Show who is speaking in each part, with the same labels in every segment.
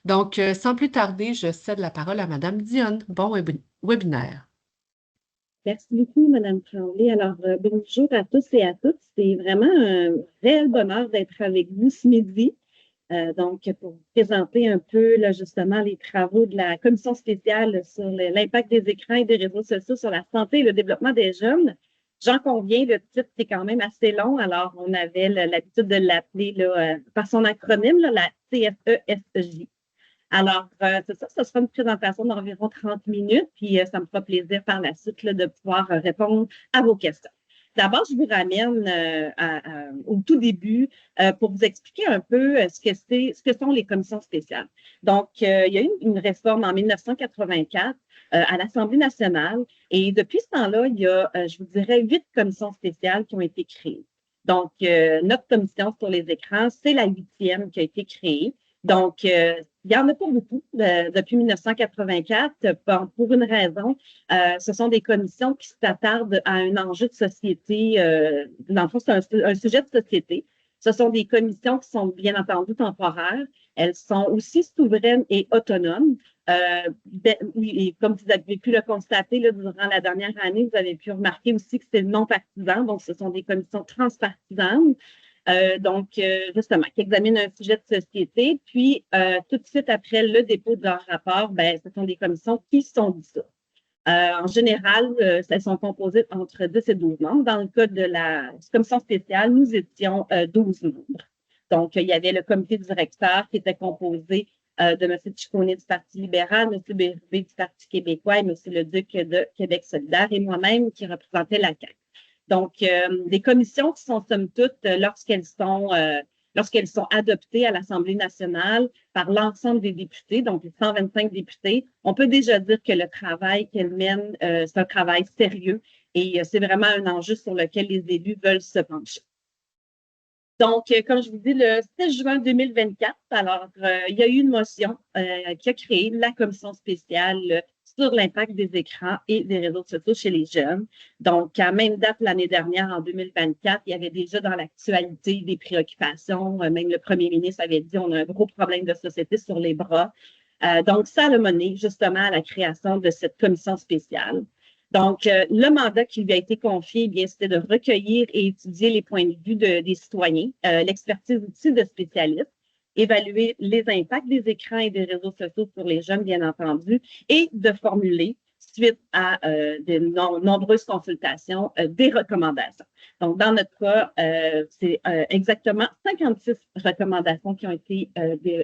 Speaker 1: Donc, sans plus tarder, je cède la parole à Madame Dionne. Bon webinaire.
Speaker 2: Merci beaucoup, Madame Tremblay. Alors, bonjour à tous et à toutes. C'est vraiment un réel bonheur d'être avec vous ce midi. Donc, pour vous présenter un peu, là, justement, les travaux de la commission spéciale sur l'impact des écrans et des réseaux sociaux sur la santé et le développement des jeunes. J'en conviens, le titre, c'est quand même assez long. Alors, on avait l'habitude de l'appeler là, par son acronyme, là, la CFESJ. Alors, c'est ça, ce sera une présentation d'environ 30 minutes, puis ça me fera plaisir par la suite là, de pouvoir répondre à vos questions. D'abord, je vous ramène au tout début pour vous expliquer un peu ce que sont les commissions spéciales. Donc, il y a eu une réforme en 1984 à l'Assemblée nationale et depuis ce temps-là, il y a, je vous dirais, 8 commissions spéciales qui ont été créées. Donc, notre commission sur les écrans, c'est la 8e qui a été créée. Donc, il n'y en a pas beaucoup depuis 1984 pour une raison. Ce sont des commissions qui s'attardent à un enjeu de société. Dans le fond, c'est un sujet de société. Ce sont des commissions qui sont bien entendu temporaires. Elles sont aussi souveraines et autonomes. Et comme vous avez pu le constater là, durant la dernière année, vous avez pu remarquer aussi que c'est non partisan. Donc, ce sont des commissions transpartisanes. Justement, qui examinent un sujet de société. Puis, tout de suite après le dépôt de leur rapport, ben, ce sont des commissions qui sont dissoutes. En général, elles sont composées entre 10 et 12 membres. Dans le cas de la commission spéciale, nous étions 12 membres. Donc, il y avait le comité directeur qui était composé de M. Ciccone du Parti libéral, M. Bérubé du Parti québécois et M. Leduc de Québec solidaire et moi-même qui représentais la CAQ. Donc, des commissions qui sont, somme toute, lorsqu'elles sont adoptées à l'Assemblée nationale par l'ensemble des députés, donc les 125 députés, on peut déjà dire que le travail qu'elles mènent, c'est un travail sérieux et c'est vraiment un enjeu sur lequel les élus veulent se pencher. Donc, comme je vous dis, le 6 juin 2024, alors, il y a eu une motion qui a créé la commission spéciale sur l'impact des écrans et des réseaux sociaux chez les jeunes. Donc, à même date l'année dernière, en 2024, il y avait déjà dans l'actualité des préoccupations. Même le premier ministre avait dit on a un gros problème de société sur les bras. Donc, ça a mené justement à la création de cette commission spéciale. Donc, le mandat qui lui a été confié, eh bien, c'était de recueillir et étudier les points de vue des citoyens, l'expertise aussi de spécialistes, évaluer les impacts des écrans et des réseaux sociaux sur les jeunes, bien entendu, et de formuler, suite à de nombreuses consultations, des recommandations. Donc, dans notre cas, c'est exactement 56 recommandations qui ont été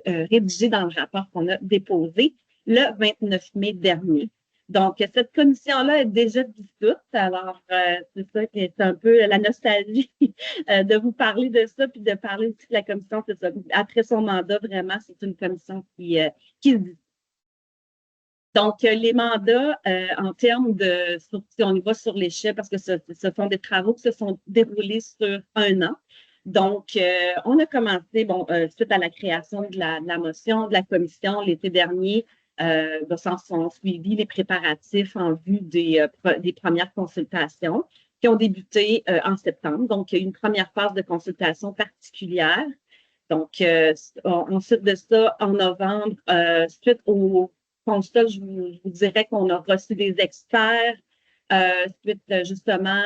Speaker 2: rédigées dans le rapport qu'on a déposé le 29 mai dernier. Donc, cette commission-là est déjà dissoute. Alors, c'est ça qui est un peu la nostalgie de vous parler de ça, puis de parler aussi de la commission. C'est ça. Après son mandat, vraiment, c'est une commission qui se dissout. Donc, les mandats, en termes de, si on y va sur l'échelle, parce que ce sont des travaux qui se sont déroulés sur un an. Donc, on a commencé, suite à la création de la motion de la commission l'été dernier, s'en sont suivis les préparatifs en vue des premières consultations qui ont débuté en septembre. Donc, il y a eu une première phase de consultation particulière. Donc, ensuite de ça, en novembre, suite au constat, je vous dirais qu'on a reçu des experts suite justement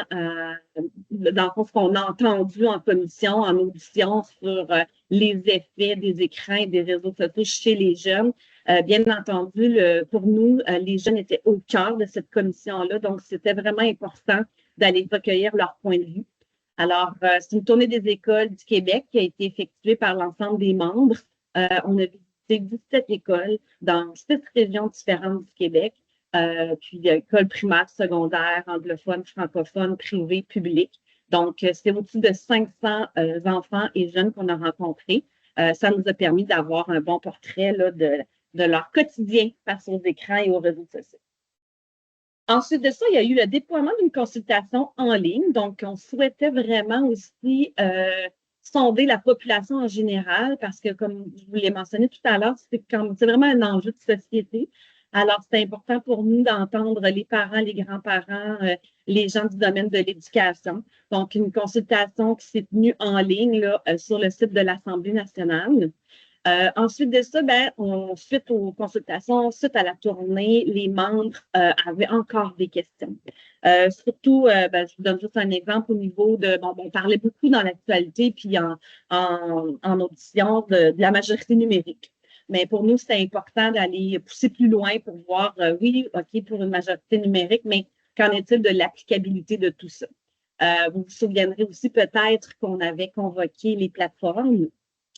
Speaker 2: dans le fond, ce qu'on a entendu en commission, en audition sur les effets des écrans et des réseaux sociaux chez les jeunes. Bien entendu, pour nous, les jeunes étaient au cœur de cette commission-là, donc c'était vraiment important d'aller recueillir leur point de vue. Alors, c'est une tournée des écoles du Québec qui a été effectuée par l'ensemble des membres. On a visité 17 écoles dans 6 régions différentes du Québec, puis écoles primaires, secondaires, anglophones, francophones, privées, publiques. Donc, c'est au-dessus de 500 enfants et jeunes qu'on a rencontrés. Ça nous a permis d'avoir un bon portrait là, de leur quotidien face aux écrans et aux réseaux sociaux. Ensuite de ça, il y a eu le déploiement d'une consultation en ligne. Donc, on souhaitait vraiment aussi sonder la population en général parce que, comme je vous l'ai mentionné tout à l'heure, c'est vraiment un enjeu de société. Alors, c'est important pour nous d'entendre les parents, les grands-parents, les gens du domaine de l'éducation. Donc, une consultation qui s'est tenue en ligne là, sur le site de l'Assemblée nationale. Ensuite de ça, suite aux consultations, suite à la tournée, les membres avaient encore des questions. Surtout, je vous donne juste un exemple au niveau de, on parlait beaucoup dans l'actualité puis en audition de la majorité numérique. Mais pour nous, c'était important d'aller pousser plus loin pour voir, oui, OK, pour une majorité numérique, mais qu'en est-il de l'applicabilité de tout ça? Vous vous souviendrez aussi peut-être qu'on avait convoqué les plateformes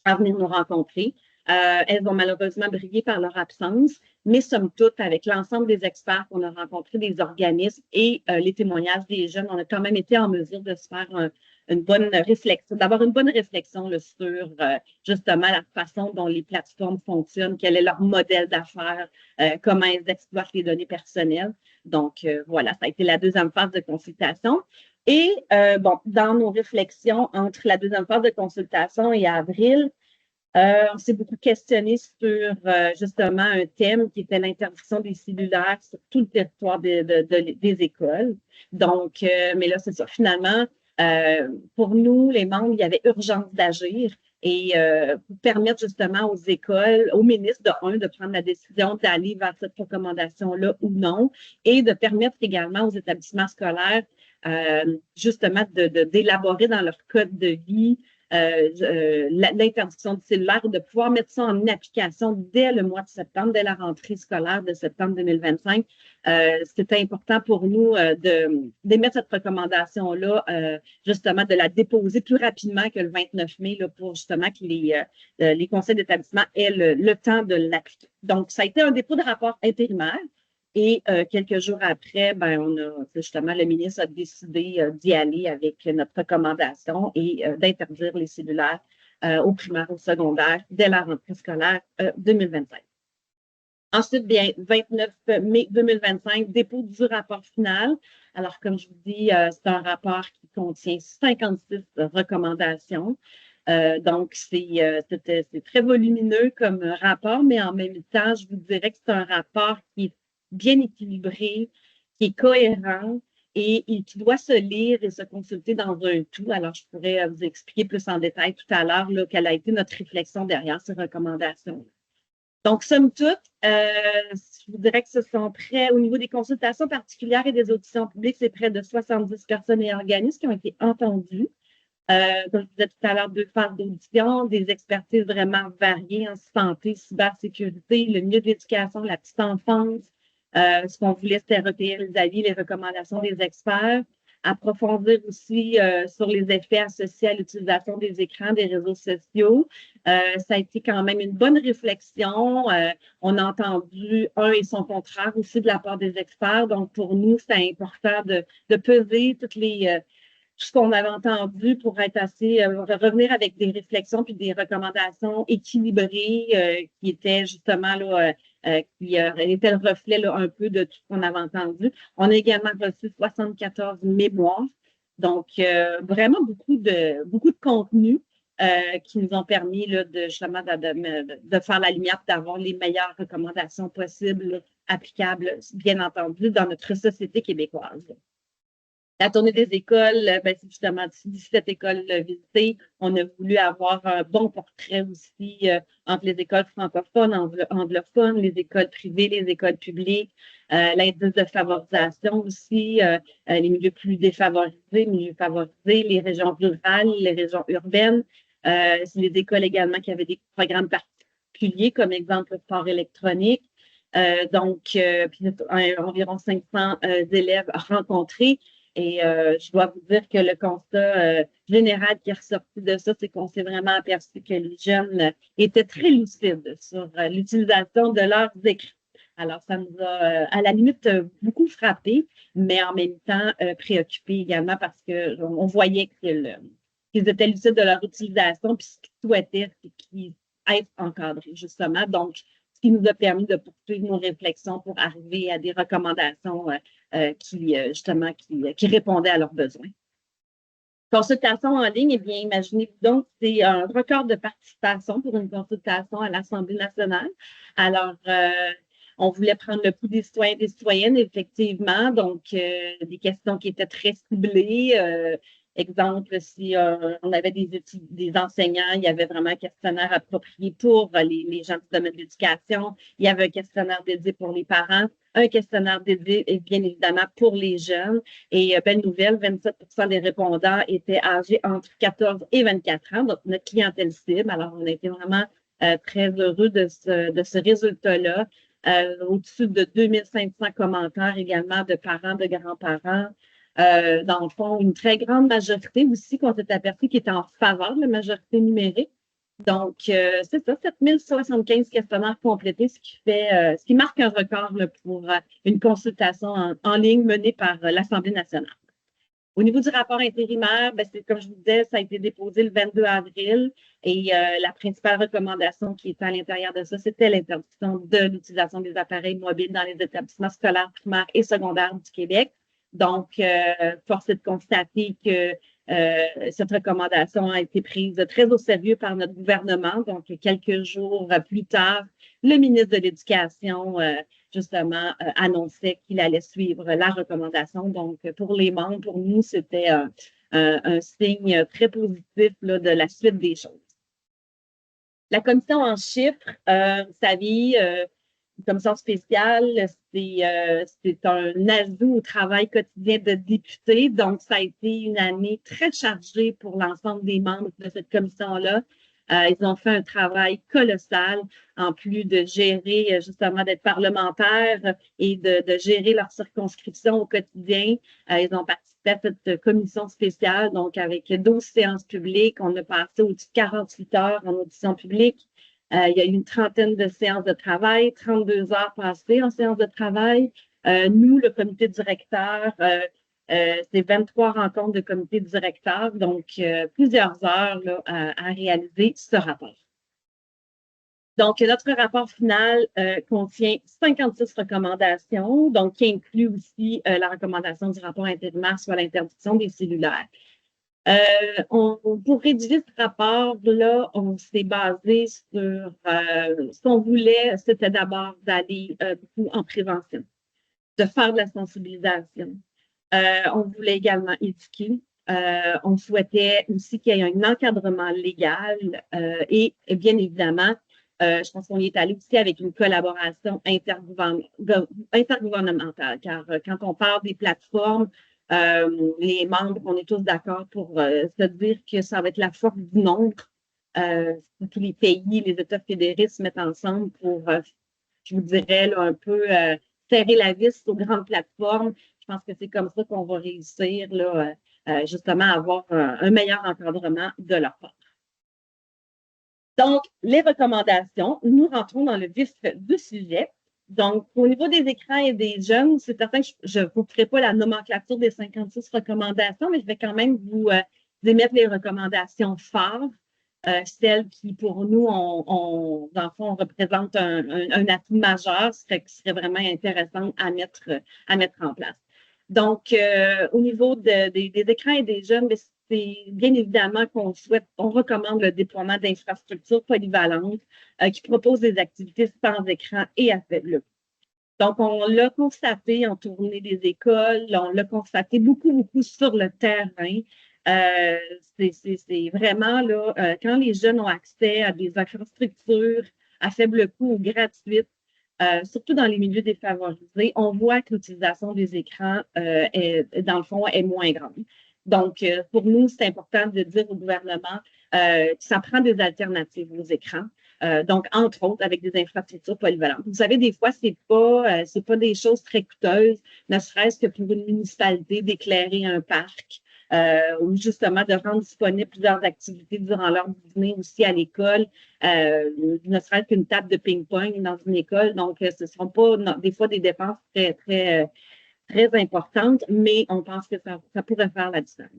Speaker 2: à venir nous rencontrer. Elles ont malheureusement brillé par leur absence, mais somme toute, avec l'ensemble des experts qu'on a rencontrés, des organismes et les témoignages des jeunes, on a quand même été en mesure de se faire une bonne réflexion, d'avoir une bonne réflexion là, sur justement la façon dont les plateformes fonctionnent, quel est leur modèle d'affaires, comment elles exploitent les données personnelles. Donc, voilà, ça a été la deuxième phase de consultation. Et dans nos réflexions entre la deuxième phase de consultation et avril, on s'est beaucoup questionné sur justement un thème qui était l'interdiction des cellulaires sur tout le territoire des écoles. Donc, mais là, c'est ça. Finalement, pour nous, les membres, il y avait urgence d'agir et pour permettre justement aux écoles, aux ministres de prendre la décision d'aller vers cette recommandation-là ou non, et de permettre également aux établissements scolaires justement d'élaborer dans leur code de vie l'interdiction du cellulaire et de pouvoir mettre ça en application dès le mois de septembre, dès la rentrée scolaire de septembre 2025. C'était important pour nous d'émettre cette recommandation-là, justement de la déposer plus rapidement que le 29 mai là, pour justement que les conseils d'établissement aient le temps de l'appliquer. Donc, ça a été un dépôt de rapport intérimaire. Et quelques jours après, justement, le ministre a décidé d'y aller avec notre recommandation et d'interdire les cellulaires au primaire, au secondaire, dès la rentrée scolaire 2025. Ensuite, 29 mai 2025, dépôt du rapport final. Alors, comme je vous dis, c'est un rapport qui contient 56 recommandations. Donc, c'est très volumineux comme rapport, mais en même temps, je vous dirais que c'est un rapport qui est bien équilibré, qui est cohérent et qui doit se lire et se consulter dans un tout. Alors, je pourrais vous expliquer plus en détail tout à l'heure quelle a été notre réflexion derrière ces recommandations. Donc, somme toute, je vous dirais que ce sont près, au niveau des consultations particulières et des auditions publiques, c'est près de 70 personnes et organismes qui ont été entendus. Comme je disais tout à l'heure, 2 phases d'audition, des expertises vraiment variées en santé, cybersécurité, le milieu de l'éducation, la petite enfance. Ce qu'on voulait, c'était recueillir les avis, les recommandations des experts, approfondir aussi sur les effets associés à l'utilisation des écrans, des réseaux sociaux. Ça a été quand même une bonne réflexion. On a entendu un et son contraire aussi de la part des experts. Donc, pour nous, c'est important de peser tout ce qu'on avait entendu pour être assez, revenir avec des réflexions puis des recommandations équilibrées qui étaient justement là, qui étaient le reflet là, un peu de tout ce qu'on avait entendu. On a également reçu 74 mémoires. Donc, vraiment beaucoup de contenu qui nous ont permis là, justement de faire la lumière, d'avoir les meilleures recommandations possibles, applicables, bien entendu, dans notre société québécoise. La tournée des écoles, c'est justement 17 écoles visitées. On a voulu avoir un bon portrait aussi entre les écoles francophones, anglophones, les écoles privées, les écoles publiques, l'indice de favorisation aussi, les milieux plus défavorisés, milieux favorisés, les régions rurales, les régions urbaines. C'est les écoles également qui avaient des programmes particuliers, comme exemple le sport électronique. Puis environ 500 élèves rencontrés. Et je dois vous dire que le constat général qui est ressorti de ça, c'est qu'on s'est vraiment aperçu que les jeunes étaient très lucides sur l'utilisation de leurs écrans. Alors, ça nous a, à la limite, beaucoup frappé, mais en même temps préoccupé également parce qu'on voyait qu'ils étaient lucides de leur utilisation, puis ce qu'ils souhaitaient, c'est qu'ils être encadrés, justement. Donc, ce qui nous a permis de poursuivre nos réflexions pour arriver à des recommandations justement, qui répondaient à leurs besoins. Consultation en ligne, eh bien, imaginez-vous donc, c'est un record de participation pour une consultation à l'Assemblée nationale. Alors, on voulait prendre le pouls des citoyens et des citoyennes, effectivement, donc des questions qui étaient très ciblées, Exemple, si on avait des enseignants, il y avait vraiment un questionnaire approprié pour les gens du domaine de l'éducation. Il y avait un questionnaire dédié pour les parents, un questionnaire dédié, et bien évidemment, pour les jeunes. Et belle nouvelle, 27 des répondants étaient âgés entre 14 et 24 ans, donc notre clientèle cible. Alors, on a été vraiment très heureux de ce résultat-là. Au-dessus de 2500 commentaires également de parents, de grands-parents. Dans le fond, une très grande majorité aussi qu'on s'est aperçu qui était en faveur de la majorité numérique. Donc, c'est ça, 7075 questionnaires complétés, ce qui marque un record là, pour une consultation en ligne menée par l'Assemblée nationale. Au niveau du rapport intérimaire, ben, comme je vous disais, ça a été déposé le 22 avril et la principale recommandation qui était à l'intérieur de ça, c'était l'interdiction de l'utilisation des appareils mobiles dans les établissements scolaires primaires et secondaires du Québec. Donc, force est de constater que cette recommandation a été prise très au sérieux par notre gouvernement. Donc, quelques jours plus tard, le ministre de l'Éducation, justement, annonçait qu'il allait suivre la recommandation. Donc, pour les membres, pour nous, c'était un signe très positif là, de la suite des choses. La commission en chiffres, vous savez, une commission spéciale, c'est un ajout au travail quotidien de députés. Donc, ça a été une année très chargée pour l'ensemble des membres de cette commission-là. Ils ont fait un travail colossal, en plus de gérer, justement, d'être parlementaires et de gérer leur circonscription au quotidien. Ils ont participé à cette commission spéciale, donc avec 12 séances publiques. On a passé au-dessus de 48 heures en audition publique. Il y a eu une trentaine de séances de travail, 32 heures passées en séance de travail. Nous, le comité directeur, c'est 23 rencontres de comité directeur, donc plusieurs heures là, à réaliser ce rapport. Donc, notre rapport final contient 56 recommandations, donc qui inclut aussi la recommandation du rapport intérimaire sur l'interdiction des cellulaires. Pour rédiger ce rapport-là, on s'est basé sur ce qu'on voulait, c'était d'abord d'aller beaucoup en prévention, de faire de la sensibilisation. On voulait également éduquer. On souhaitait aussi qu'il y ait un encadrement légal et bien évidemment, je pense qu'on y est allé aussi avec une collaboration intergouvernementale, car quand on parle des plateformes, les membres, on est tous d'accord pour se dire que ça va être la force du nombre. Tous les pays, les États fédérés se mettent ensemble pour, je vous dirais, là, un peu serrer la vis aux grandes plateformes. Je pense que c'est comme ça qu'on va réussir là, justement à avoir un meilleur encadrement de leur part. Donc, les recommandations, nous rentrons dans le vif du sujet. Donc, au niveau des écrans et des jeunes, c'est certain que je ne vous ferai pas la nomenclature des 56 recommandations, mais je vais quand même vous émettre les recommandations phares, celles qui, pour nous, dans le fond, représentent un atout majeur, qui serait vraiment intéressant à mettre en place. Donc, au niveau des écrans et des jeunes, c'est bien évidemment on recommande le déploiement d'infrastructures polyvalentes qui proposent des activités sans écran et à faible coût. Donc, on l'a constaté en tournée des écoles, on l'a constaté beaucoup sur le terrain. C'est vraiment là, quand les jeunes ont accès à des infrastructures à faible coût ou gratuites, surtout dans les milieux défavorisés, on voit que l'utilisation des écrans, dans le fond, est moins grande. Donc, pour nous, c'est important de dire au gouvernement que ça prend des alternatives aux écrans. Donc, entre autres, avec des infrastructures polyvalentes. Vous savez, des fois, c'est pas des choses très coûteuses, ne serait-ce que pour une municipalité d'éclairer un parc. Ou justement de rendre disponibles plusieurs activités durant l'heure du dîner aussi à l'école, ne serait-ce qu'une table de ping-pong dans une école. Donc, ce ne seront pas des fois des dépenses très importantes, mais on pense que ça pourrait faire la différence.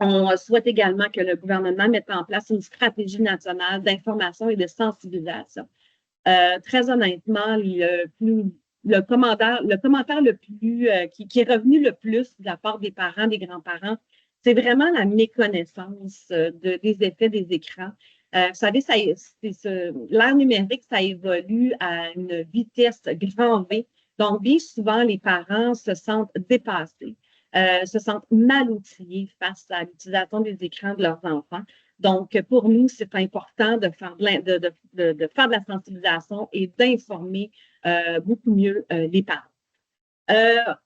Speaker 2: On souhaite également que le gouvernement mette en place une stratégie nationale d'information et de sensibilisation. Très honnêtement, le commentaire le plus qui est revenu le plus de la part des parents, des grands-parents, c'est vraiment la méconnaissance des effets des écrans. Vous savez, l'ère numérique, ça évolue à une vitesse grand V. Donc, bien souvent, les parents se sentent dépassés. se sentent mal outillés face à l'utilisation des écrans de leurs enfants. Donc, pour nous, c'est important de faire faire de la sensibilisation et d'informer beaucoup mieux les parents.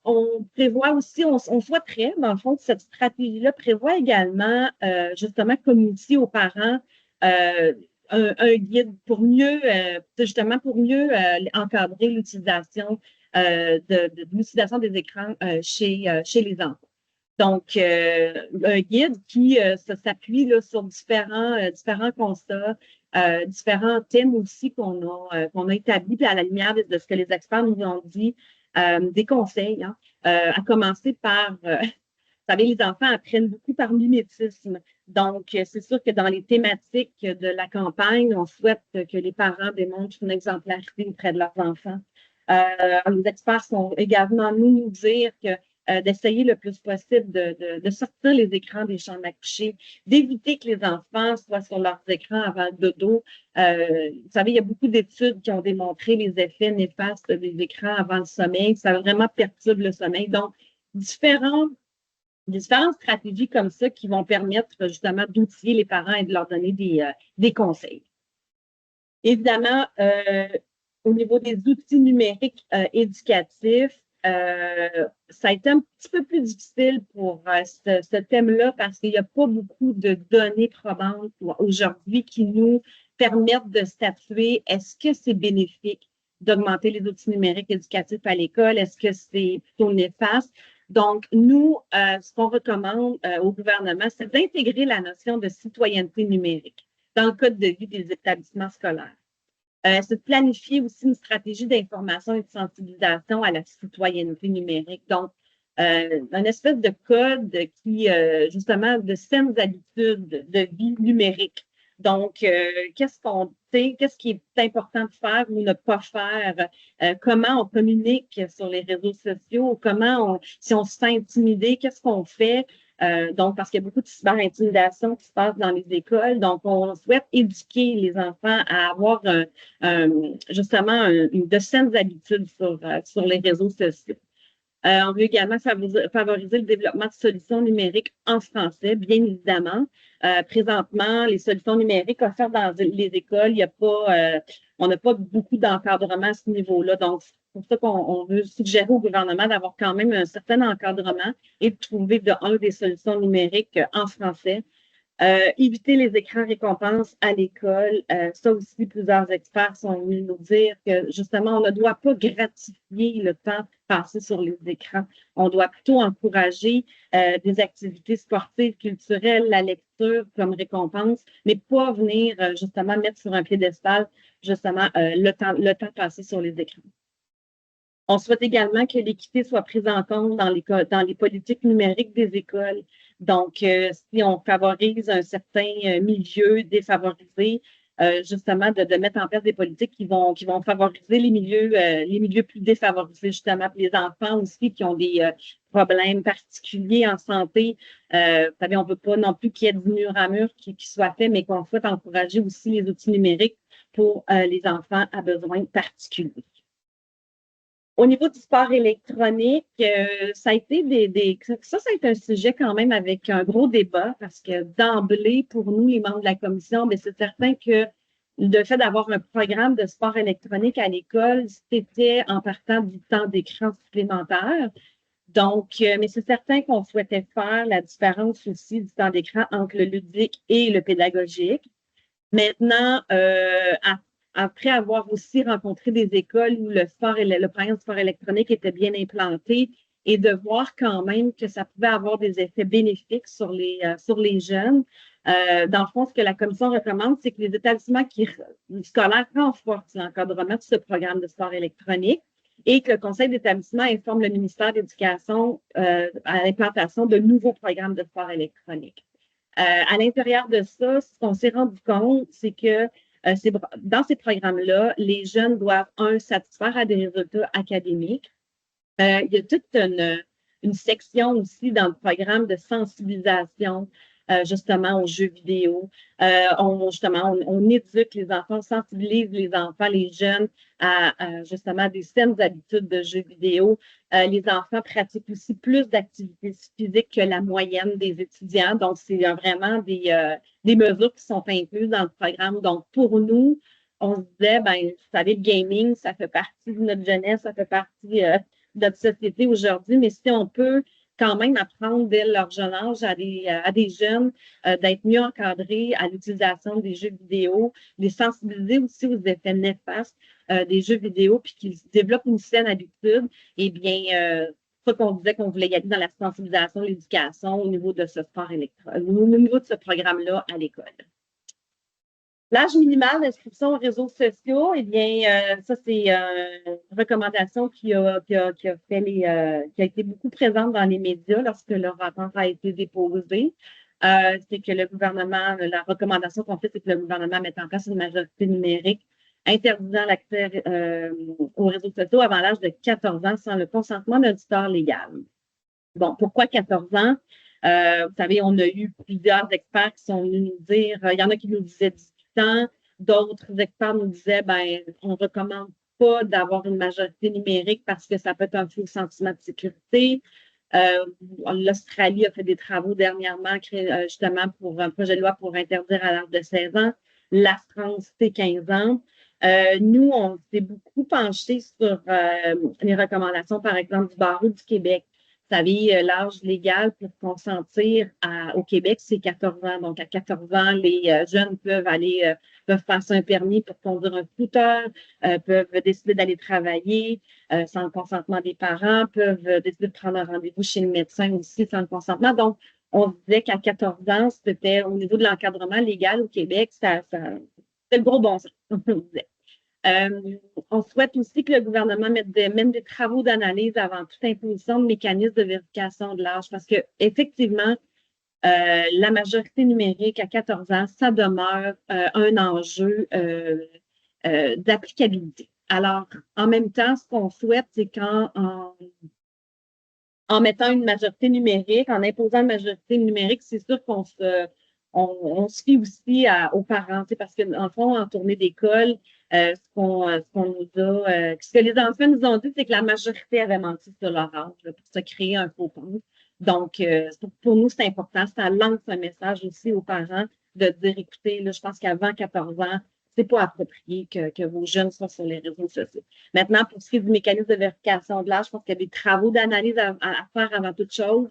Speaker 2: On prévoit aussi, on souhaiterait, dans le fond, cette stratégie-là prévoit également, justement, comme outil aux parents, un guide pour mieux, justement, pour mieux encadrer l'utilisation de l'utilisation des écrans chez les enfants. Donc, un guide qui s'appuie sur différents constats, différents thèmes aussi qu'on a établis, puis à la lumière de ce que les experts nous ont dit, des conseils, hein, à commencer par, vous savez, les enfants apprennent beaucoup par mimétisme. Donc, c'est sûr que dans les thématiques de la campagne, on souhaite que les parents démontrent une exemplarité auprès de leurs enfants. Les experts sont également nous dire que d'essayer le plus possible de sortir les écrans des chambres à coucher, d'éviter que les enfants soient sur leurs écrans avant le dodo. Vous savez, il y a beaucoup d'études qui ont démontré les effets néfastes des écrans avant le sommeil. Ça vraiment perturbe le sommeil. Donc, différentes stratégies comme ça qui vont permettre justement d'outiller les parents et de leur donner des conseils. Évidemment, au niveau des outils numériques éducatifs, ça a été un petit peu plus difficile pour ce thème-là parce qu'il n'y a pas beaucoup de données probantes aujourd'hui qui nous permettent de statuer est-ce que c'est bénéfique d'augmenter les outils numériques éducatifs à l'école? Est-ce que c'est plutôt néfaste? Donc, nous, ce qu'on recommande au gouvernement, c'est d'intégrer la notion de citoyenneté numérique dans le code de vie des établissements scolaires. C'est de planifier aussi une stratégie d'information et de sensibilisation à la citoyenneté numérique. Donc, un espèce de code qui, justement, de saines habitudes de vie numérique. Donc, qu'est-ce qui est important de faire ou ne pas faire, comment on communique sur les réseaux sociaux, si on se sent intimidé, qu'est-ce qu'on fait? Donc, parce qu'il y a beaucoup de cyber-intimidation qui se passe dans les écoles. Donc, on souhaite éduquer les enfants à avoir justement de saines habitudes sur les réseaux sociaux. On veut également favoriser le développement de solutions numériques en français, bien évidemment. Présentement, les solutions numériques offertes dans les écoles, on n'a pas beaucoup d'encadrement à ce niveau-là. Donc, c'est pour ça qu'on veut suggérer au gouvernement d'avoir quand même un certain encadrement et de trouver des solutions numériques en français. Éviter les écrans récompenses à l'école. Ça aussi, plusieurs experts sont venus nous dire que justement, on ne doit pas gratifier le temps passé sur les écrans. On doit plutôt encourager des activités sportives, culturelles, la lecture comme récompense, mais pas venir justement mettre sur un piédestal justement le temps passé sur les écrans. On souhaite également que l'équité soit prise en compte dans les politiques numériques des écoles. Donc, si on favorise un certain milieu défavorisé, justement, de mettre en place des politiques qui vont favoriser les milieux plus défavorisés, justement, pour les enfants aussi qui ont des problèmes particuliers en santé. Vous savez, on ne veut pas non plus qu'il y ait du mur à mur qui soit fait, mais qu'on souhaite encourager aussi les outils numériques pour les enfants à besoins particuliers. Au niveau du sport électronique, ça a été ça a été un sujet quand même avec un gros débat parce que d'emblée, pour nous, les membres de la commission, bien, c'est certain que le fait d'avoir un programme de sport électronique à l'école, c'était en partant du temps d'écran supplémentaire. Donc, mais c'est certain qu'on souhaitait faire la différence aussi du temps d'écran entre le ludique et le pédagogique. Maintenant, après avoir aussi rencontré des écoles où le programme de sport électronique était bien implanté et de voir quand même que ça pouvait avoir des effets bénéfiques sur les jeunes. Dans le fond, ce que la commission recommande, c'est que les établissements scolaires renforcent l'encadrement de ce programme de sport électronique et que le conseil d'établissement informe le ministère de l'Éducation à l'implantation de nouveaux programmes de sport électronique. À l'intérieur de ça, ce qu'on s'est rendu compte, c'est que dans ces programmes-là, les jeunes doivent, satisfaire à des résultats académiques. Il y a toute une section aussi dans le programme de sensibilisation justement aux jeux vidéo. On éduque les enfants, on sensibilise les enfants, les jeunes à justement des saines habitudes de jeux vidéo. Les enfants pratiquent aussi plus d'activités physiques que la moyenne des étudiants. Donc, c'est vraiment des mesures qui sont incluses dans le programme. Donc, pour nous, on se disait, ben, vous savez, le gaming, ça fait partie de notre jeunesse, ça fait partie de notre société aujourd'hui, mais si on peut quand même apprendre dès leur jeune âge à des jeunes d'être mieux encadrés à l'utilisation des jeux vidéo, les sensibiliser aussi aux effets néfastes des jeux vidéo, puis qu'ils développent une saine habitude, eh bien, c'est ça qu'on disait qu'on voulait y aller dans la sensibilisation, l'éducation au niveau de ce sport électronique, au niveau de ce programme-là à l'école. L'âge minimal d'inscription aux réseaux sociaux, eh bien, ça, c'est une recommandation qui a été beaucoup présente dans les médias lorsque le rapport a été déposé. C'est que le gouvernement, la recommandation qu'on fait, c'est que le gouvernement mette en place une majorité numérique interdisant l'accès aux réseaux sociaux avant l'âge de 14 ans sans le consentement d'un tuteur légal. Bon, pourquoi 14 ans? Vous savez, on a eu plusieurs experts qui sont venus nous dire, il y en a qui nous disaient 18 ans, d'autres experts nous disaient, ben, on recommande pas d'avoir une majorité numérique parce que ça peut être un faux sentiment de sécurité. L'Australie a fait des travaux dernièrement, justement, pour un projet de loi pour interdire à l'âge de 16 ans. La France, c'est 15 ans. Nous, on s'est beaucoup penché sur les recommandations, par exemple, du barreau du Québec. Vous savez, l'âge légal pour consentir au Québec, c'est 14 ans. Donc, à 14 ans, les jeunes peuvent passer un permis pour conduire un scooter, peuvent décider d'aller travailler sans le consentement des parents, peuvent décider de prendre un rendez-vous chez le médecin aussi sans le consentement. Donc, on se disait qu'à 14 ans, c'était au niveau de l'encadrement légal au Québec, c'était le gros bon sens, on disait. On souhaite aussi que le gouvernement mette des travaux d'analyse avant toute imposition de mécanismes de vérification de l'âge parce que effectivement, la majorité numérique à 14 ans, ça demeure un enjeu d'applicabilité. Alors, en même temps, ce qu'on souhaite, c'est qu'en mettant une majorité numérique, en imposant une majorité numérique, c'est sûr qu'on se fie aussi aux parents, parce que, en fond, en tournée d'école, ce que les enfants nous ont dit, c'est que la majorité avait menti sur leur âge pour se créer un faux compte. Donc, pour nous, c'est important. Ça lance un message aussi aux parents de dire, écoutez, là, je pense qu'avant 14 ans, c'est pas approprié que vos jeunes soient sur les réseaux sociaux. Maintenant, pour ce qui est du mécanisme de vérification de l'âge, je pense qu'il y a des travaux d'analyse à faire avant toute chose.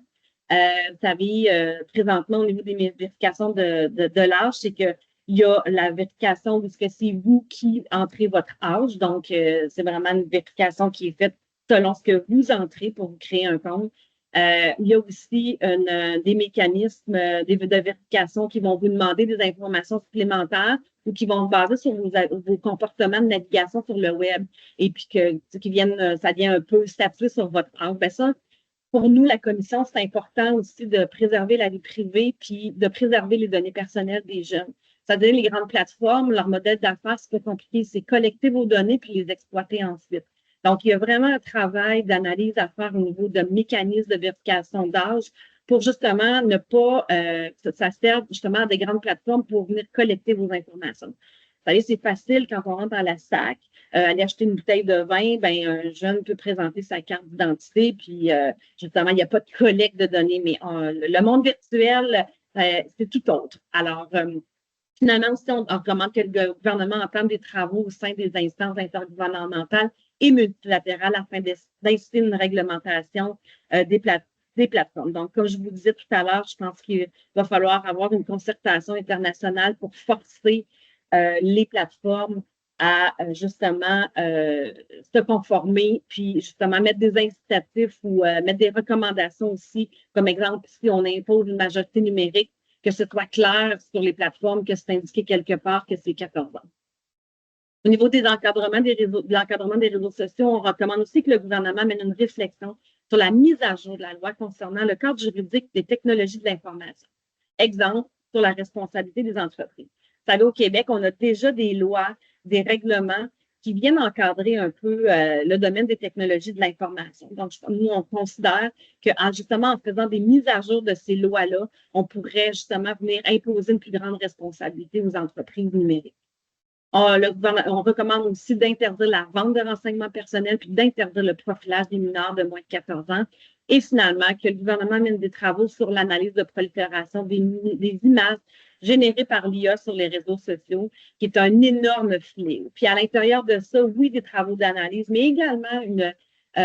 Speaker 2: Vous savez, présentement, au niveau des vérifications de l'âge, c'est que il y a la vérification de ce que c'est vous qui entrez votre âge. Donc, c'est vraiment une vérification qui est faite selon ce que vous entrez pour vous créer un compte. Il y a aussi des mécanismes de vérification qui vont vous demander des informations supplémentaires ou qui vont se baser sur vos comportements de navigation sur le web et puis ça vient un peu statuer sur votre âge. Ben ça, pour nous, la commission, c'est important aussi de préserver la vie privée puis de préserver les données personnelles des jeunes. C'est-à-dire les grandes plateformes, leur modèle d'affaires, c'est pas compliqué, c'est collecter vos données puis les exploiter ensuite. Donc, il y a vraiment un travail d'analyse à faire au niveau de mécanismes de vérification d'âge pour justement ne pas ça sert justement à des grandes plateformes pour venir collecter vos informations. Vous savez, c'est facile quand on rentre dans la SAC, aller acheter une bouteille de vin, ben un jeune peut présenter sa carte d'identité, puis justement, il n'y a pas de collecte de données, mais le monde virtuel, c'est tout autre. Alors, finalement, aussi, on recommande que le gouvernement entame des travaux au sein des instances intergouvernementales et multilatérales afin d'inciter une réglementation des plateformes. Donc, comme je vous disais tout à l'heure, je pense qu'il va falloir avoir une concertation internationale pour forcer les plateformes à justement se conformer, puis justement mettre des incitatifs ou mettre des recommandations aussi. Comme exemple, si on impose une majorité numérique, que ce soit clair sur les plateformes, que c'est indiqué quelque part que c'est 14 ans. Au niveau de l'encadrement des réseaux sociaux, on recommande aussi que le gouvernement mène une réflexion sur la mise à jour de la loi concernant le cadre juridique des technologies de l'information. Exemple, sur la responsabilité des entreprises. Vous savez, au Québec, on a déjà des lois, des règlements qui viennent encadrer un peu le domaine des technologies de l'information. Donc, nous, on considère que justement en faisant des mises à jour de ces lois-là, on pourrait justement venir imposer une plus grande responsabilité aux entreprises numériques. On recommande aussi d'interdire la vente de renseignements personnels puis d'interdire le profilage des mineurs de moins de 14 ans. Et finalement, que le gouvernement mène des travaux sur l'analyse de prolifération des images générées par l'IA sur les réseaux sociaux, qui est un énorme fléau. Puis à l'intérieur de ça, oui, des travaux d'analyse, mais également une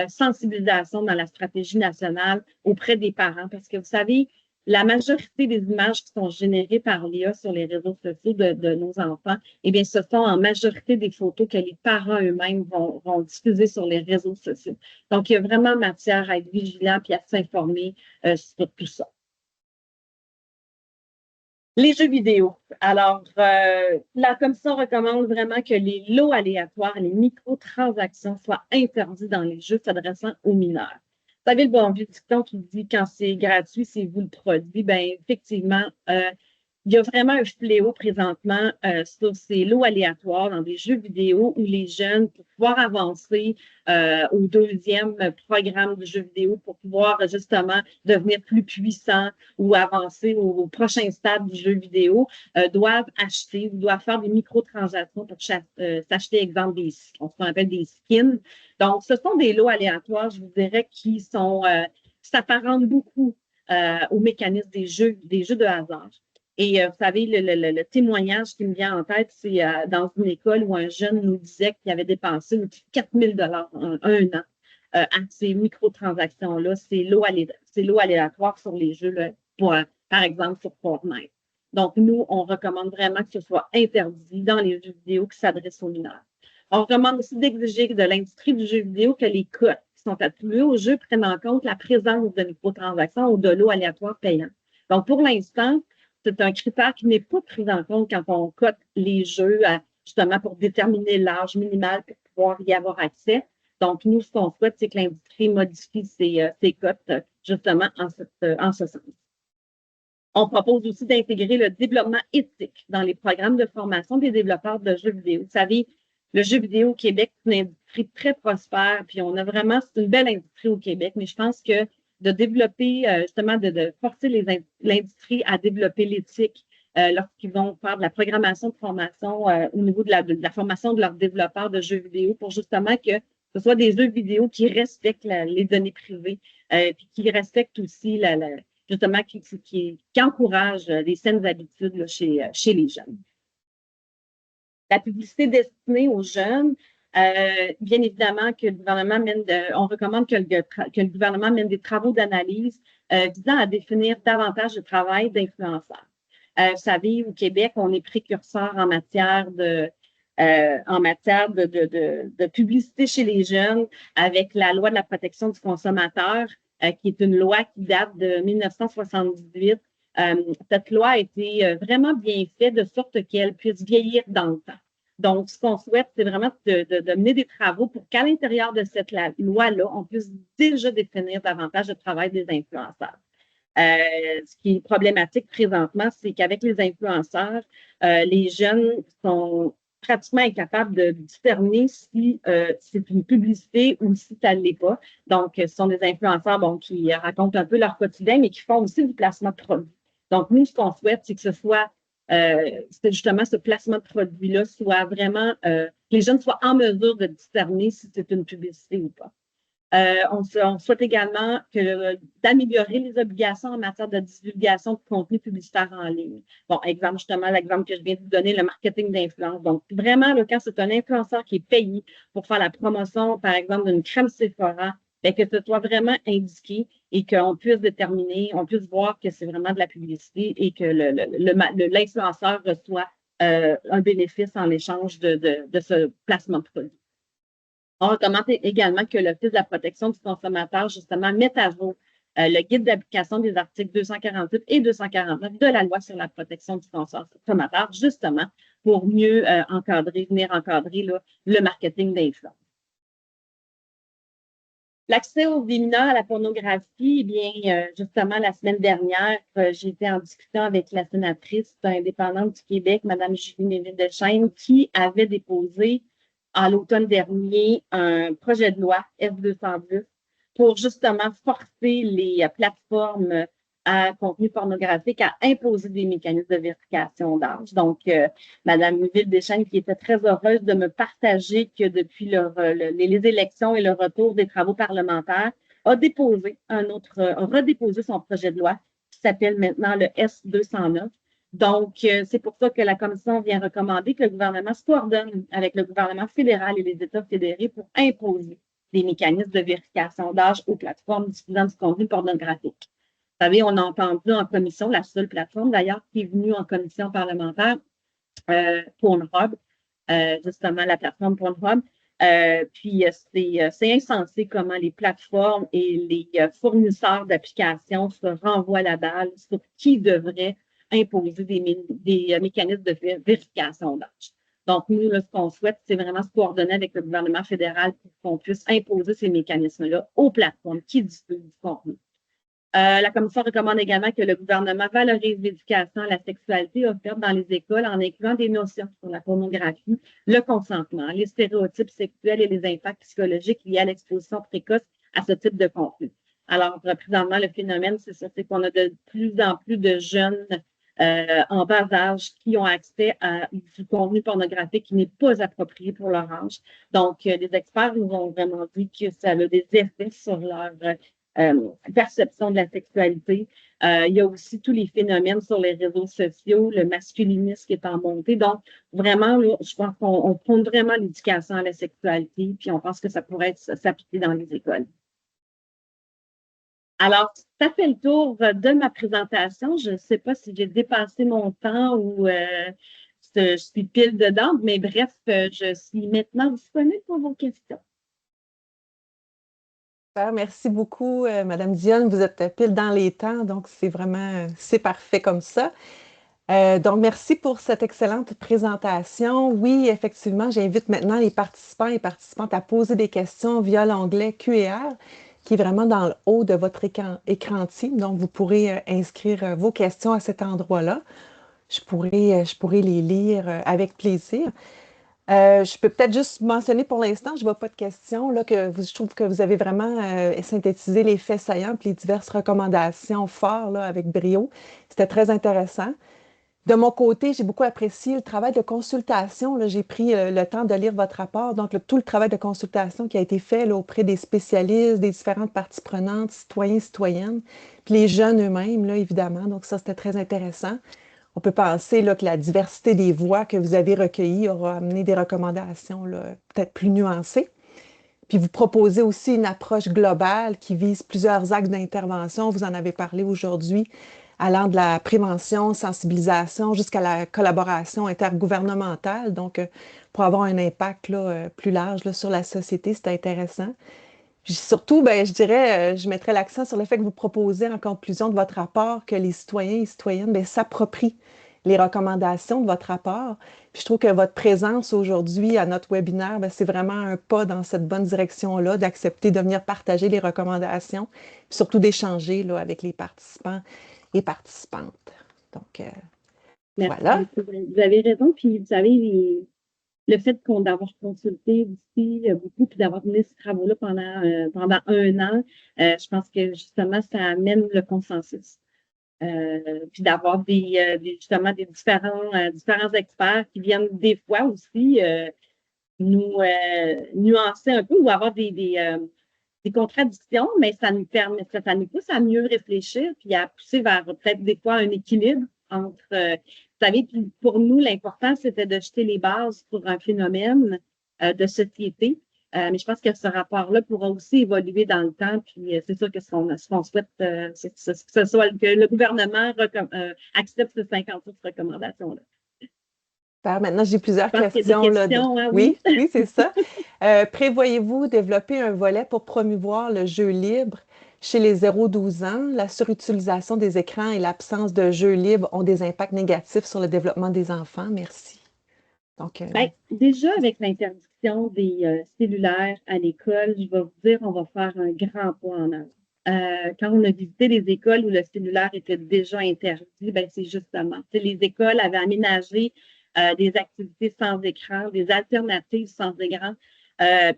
Speaker 2: sensibilisation dans la stratégie nationale auprès des parents. Parce que vous savez, la majorité des images qui sont générées par l'IA sur les réseaux sociaux de nos enfants, eh bien, ce sont en majorité des photos que les parents eux-mêmes vont diffuser sur les réseaux sociaux. Donc, il y a vraiment matière à être vigilant et à s'informer sur tout ça. Les jeux vidéo. Alors, la commission recommande vraiment que les lots aléatoires, les microtransactions soient interdits dans les jeux s'adressant aux mineurs. Vous savez, le bon vieux dicton qui dit quand c'est gratuit, c'est vous le produit. Bien, effectivement, il y a vraiment un fléau présentement sur ces lots aléatoires dans des jeux vidéo où les jeunes, pour pouvoir avancer au deuxième programme de jeux vidéo, pour pouvoir justement devenir plus puissants ou avancer au prochain stade du jeu vidéo, doivent acheter ou doivent faire des microtransactions pour s'acheter, exemple, ce qu'on appelle des skins. Donc, ce sont des lots aléatoires, je vous dirais, qui s'apparentent beaucoup au mécanisme des jeux de hasard. Et vous savez, le témoignage qui me vient en tête, c'est dans une école où un jeune nous disait qu'il avait dépensé 4 000 en un an à ces microtransactions-là, ces lots aléatoires sur les jeux, là, par exemple sur Fortnite. Donc, nous, on recommande vraiment que ce soit interdit dans les jeux vidéo qui s'adressent aux mineurs. On recommande aussi d'exiger de l'industrie du jeu vidéo que les cotes qui sont attribuées aux jeux prennent en compte la présence de microtransactions ou de lots aléatoires payants. Donc, pour l'instant, c'est un critère qui n'est pas pris en compte quand on cote les jeux, justement pour déterminer l'âge minimal pour pouvoir y avoir accès. Donc, nous, ce qu'on souhaite, c'est que l'industrie modifie ses cotes, justement, en ce sens. On propose aussi d'intégrer le développement éthique dans les programmes de formation des développeurs de jeux vidéo. Vous savez, le jeu vidéo au Québec, c'est une industrie très prospère, puis on a vraiment, c'est une belle industrie au Québec, mais je pense que de développer, justement, de forcer l'industrie à développer l'éthique lorsqu'ils vont faire de la programmation de formation au niveau de la formation de leurs développeurs de jeux vidéo pour justement que ce soit des jeux vidéo qui respectent les données privées, puis qui respectent aussi, justement, qui encouragent les saines habitudes là, chez les jeunes. La publicité destinée aux jeunes, bien évidemment que le gouvernement on recommande que le gouvernement mène des travaux d'analyse visant à définir davantage le travail d'influenceurs. Vous savez, au Québec, on est précurseur en matière de publicité chez les jeunes avec la loi de la protection du consommateur, qui est une loi qui date de 1978. Cette loi a été vraiment bien faite de sorte qu'elle puisse vieillir dans le temps. Donc, ce qu'on souhaite, c'est vraiment de mener des travaux pour qu'à l'intérieur de cette loi-là, on puisse déjà définir davantage le travail des influenceurs. Ce qui est problématique présentement, c'est qu'avec les influenceurs, les jeunes sont pratiquement incapables de discerner si c'est une publicité ou si ça ne l'est pas. Donc, ce sont des influenceurs qui racontent un peu leur quotidien, mais qui font aussi du placement de produits. Donc, nous, ce qu'on souhaite, c'est que ce soit justement ce placement de produit-là soit vraiment, que les jeunes soient en mesure de discerner si c'est une publicité ou pas. On souhaite également d'améliorer les obligations en matière de divulgation de contenu publicitaire en ligne. Bon, l'exemple que je viens de vous donner, le marketing d'influence. Donc, vraiment, là, quand c'est un influenceur qui est payé pour faire la promotion, par exemple, d'une crème Sephora, bien, que ce soit vraiment indiqué et qu'on puisse déterminer, on puisse voir que c'est vraiment de la publicité et que l'influenceur reçoit un bénéfice en échange de ce placement de produit. On recommande également que l'Office de la protection du consommateur, justement, mette à jour le guide d'application des articles 248 et 249 de la loi sur la protection du consommateur, justement, pour mieux venir encadrer là, le marketing d'influence. L'accès des mineurs à la pornographie, eh bien, justement, la semaine dernière, j'ai été en discussion avec la sénatrice indépendante du Québec, Mme Julie Ménil-Deschênes, qui avait déposé à l'automne dernier un projet de loi S210 pour justement forcer les plateformes à contenu pornographique à imposer des mécanismes de vérification d'âge. Donc, Mme Ville-Deschênes, qui était très heureuse de me partager que depuis les élections et le retour des travaux parlementaires, a redéposé son projet de loi qui s'appelle maintenant le S209. Donc, c'est pour ça que la Commission vient recommander que le gouvernement se coordonne avec le gouvernement fédéral et les États fédérés pour imposer des mécanismes de vérification d'âge aux plateformes diffusant du contenu pornographique. Vous savez, on a entendu en commission, la seule plateforme d'ailleurs qui est venue en commission parlementaire, Pornhub, justement la plateforme Pornhub. Puis c'est insensé comment les plateformes et les fournisseurs d'applications se renvoient la balle sur qui devrait imposer des mécanismes de vérification d'âge. Donc, nous, là, ce qu'on souhaite, c'est vraiment se coordonner avec le gouvernement fédéral pour qu'on puisse imposer ces mécanismes-là aux plateformes qui diffusent du contenu. La Commission recommande également que le gouvernement valorise l'éducation à la sexualité offerte dans les écoles en incluant des notions sur la pornographie, le consentement, les stéréotypes sexuels et les impacts psychologiques liés à l'exposition précoce à ce type de contenu. Alors, présentement, le phénomène, c'est ça, c'est qu'on a de plus en plus de jeunes en bas âge qui ont accès à du contenu pornographique qui n'est pas approprié pour leur âge. Donc, les experts nous ont vraiment dit que ça a des effets sur leur perception de la sexualité. Il y a aussi tous les phénomènes sur les réseaux sociaux, le masculinisme qui est en montée. Donc, vraiment, là, je pense qu'on prône vraiment l'éducation à la sexualité, puis on pense que ça pourrait s'appliquer dans les écoles. Alors, ça fait le tour de ma présentation. Je ne sais pas si j'ai dépassé mon temps ou je suis pile dedans, mais bref, je suis maintenant disponible pour vos questions.
Speaker 3: Super, merci beaucoup, Madame Dionne. Vous êtes pile dans les temps, donc c'est parfait comme ça. Donc, merci pour cette excellente présentation. Oui, effectivement, j'invite maintenant les participants et participantes à poser des questions via l'onglet Q&R qui est vraiment dans le haut de votre écran Teams. Donc, vous pourrez inscrire vos questions à cet endroit-là. Je pourrais les lire avec plaisir. Je peux peut-être juste mentionner pour l'instant, je ne vois pas de questions, là, je trouve que vous avez vraiment synthétisé les faits saillants et les diverses recommandations fortes là, avec brio. C'était très intéressant. De mon côté, j'ai beaucoup apprécié le travail de consultation. J'ai pris le temps de lire votre rapport. Donc, tout le travail de consultation qui a été fait là, auprès des spécialistes, des différentes parties prenantes, citoyens, citoyennes, puis les jeunes eux-mêmes, là, évidemment. Donc, ça, c'était très intéressant. On peut penser là, que la diversité des voix que vous avez recueillies aura amené des recommandations peut-être plus nuancées. Puis vous proposez aussi une approche globale qui vise plusieurs axes d'intervention. Vous en avez parlé aujourd'hui, allant de la prévention, sensibilisation jusqu'à la collaboration intergouvernementale. Donc, pour avoir un impact là, plus large là, sur la société, c'est intéressant. Puis surtout, ben, je dirais, je mettrais l'accent sur le fait que vous proposez en conclusion de votre rapport que les citoyens et citoyennes ben, s'approprient les recommandations de votre rapport. Puis je trouve que votre présence aujourd'hui à notre webinaire, ben, c'est vraiment un pas dans cette bonne direction-là, d'accepter de venir partager les recommandations, puis surtout d'échanger là, avec les participants et participantes. Donc,
Speaker 2: Merci.
Speaker 3: voilà.
Speaker 2: Vous avez raison, puis vous savez, le fait d'avoir consulté aussi beaucoup, puis d'avoir mené ces travaux-là pendant un an, je pense que justement, ça amène le consensus. Puis d'avoir justement des différents experts qui viennent des fois aussi nous nuancer un peu ou avoir des contradictions, mais ça nous pousse à mieux réfléchir puis à pousser vers peut-être des fois un équilibre entre, vous savez, pour nous, l'important, c'était de jeter les bases pour un phénomène de société. Mais je pense que ce rapport-là pourra aussi évoluer dans le temps. Puis c'est sûr que ce qu'on souhaite, c'est que ce soit que le gouvernement accepte ces 56 recommandations-là.
Speaker 3: Maintenant, j'ai plusieurs
Speaker 2: Je pense qu'il y a
Speaker 3: questions.
Speaker 2: des
Speaker 3: Là,
Speaker 2: questions, hein,
Speaker 3: oui, oui, c'est ça. Prévoyez-vous développer un volet pour promouvoir le jeu libre chez les 0-12 ans? La surutilisation des écrans et l'absence de jeux libres ont des impacts négatifs sur le développement des enfants. Merci. Donc,
Speaker 2: ben, déjà, avec l'interdiction des cellulaires à l'école, je vais vous dire, on va faire un grand pas en avant. Quand on a visité les écoles où le cellulaire était déjà interdit, ben, c'est justement, les écoles avaient aménagé des activités sans écran, des alternatives sans écran.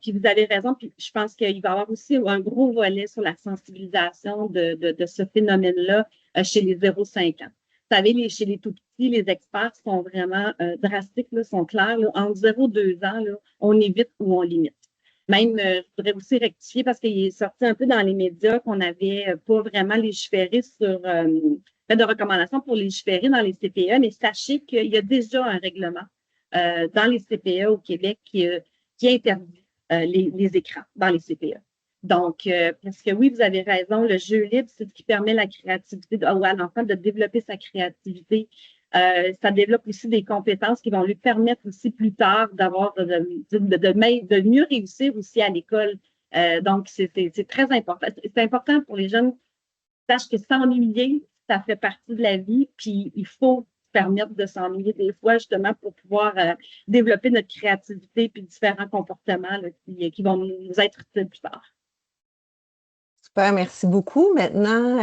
Speaker 2: Puis vous avez raison, puis je pense qu'il va y avoir aussi un gros volet sur la sensibilisation de ce phénomène-là chez les 0-5 ans. Vous savez, chez les tout petits, les experts sont vraiment drastiques, là, sont clairs. Là, entre 0-2 ans, là, on évite ou on limite. Même, je voudrais aussi rectifier parce qu'il est sorti un peu dans les médias qu'on n'avait pas vraiment légiféré sur fait de recommandations pour légiférer dans les CPE, mais sachez qu'il y a déjà un règlement dans les CPE au Québec qui interdit les écrans dans les CPE. Donc, parce que oui, vous avez raison, le jeu libre, c'est ce qui permet la créativité à l'enfant de développer sa créativité. Ça développe aussi des compétences qui vont lui permettre aussi plus tard d'avoir de mieux réussir aussi à l'école. Donc, c'est très important. C'est important pour les jeunes qui sachent que s'ennuyer, ça fait partie de la vie, puis il faut permettre de s'ennuyer des fois, justement, pour pouvoir développer notre créativité puis différents comportements là, qui vont nous être utiles plus tard.
Speaker 3: Super, merci beaucoup. Maintenant,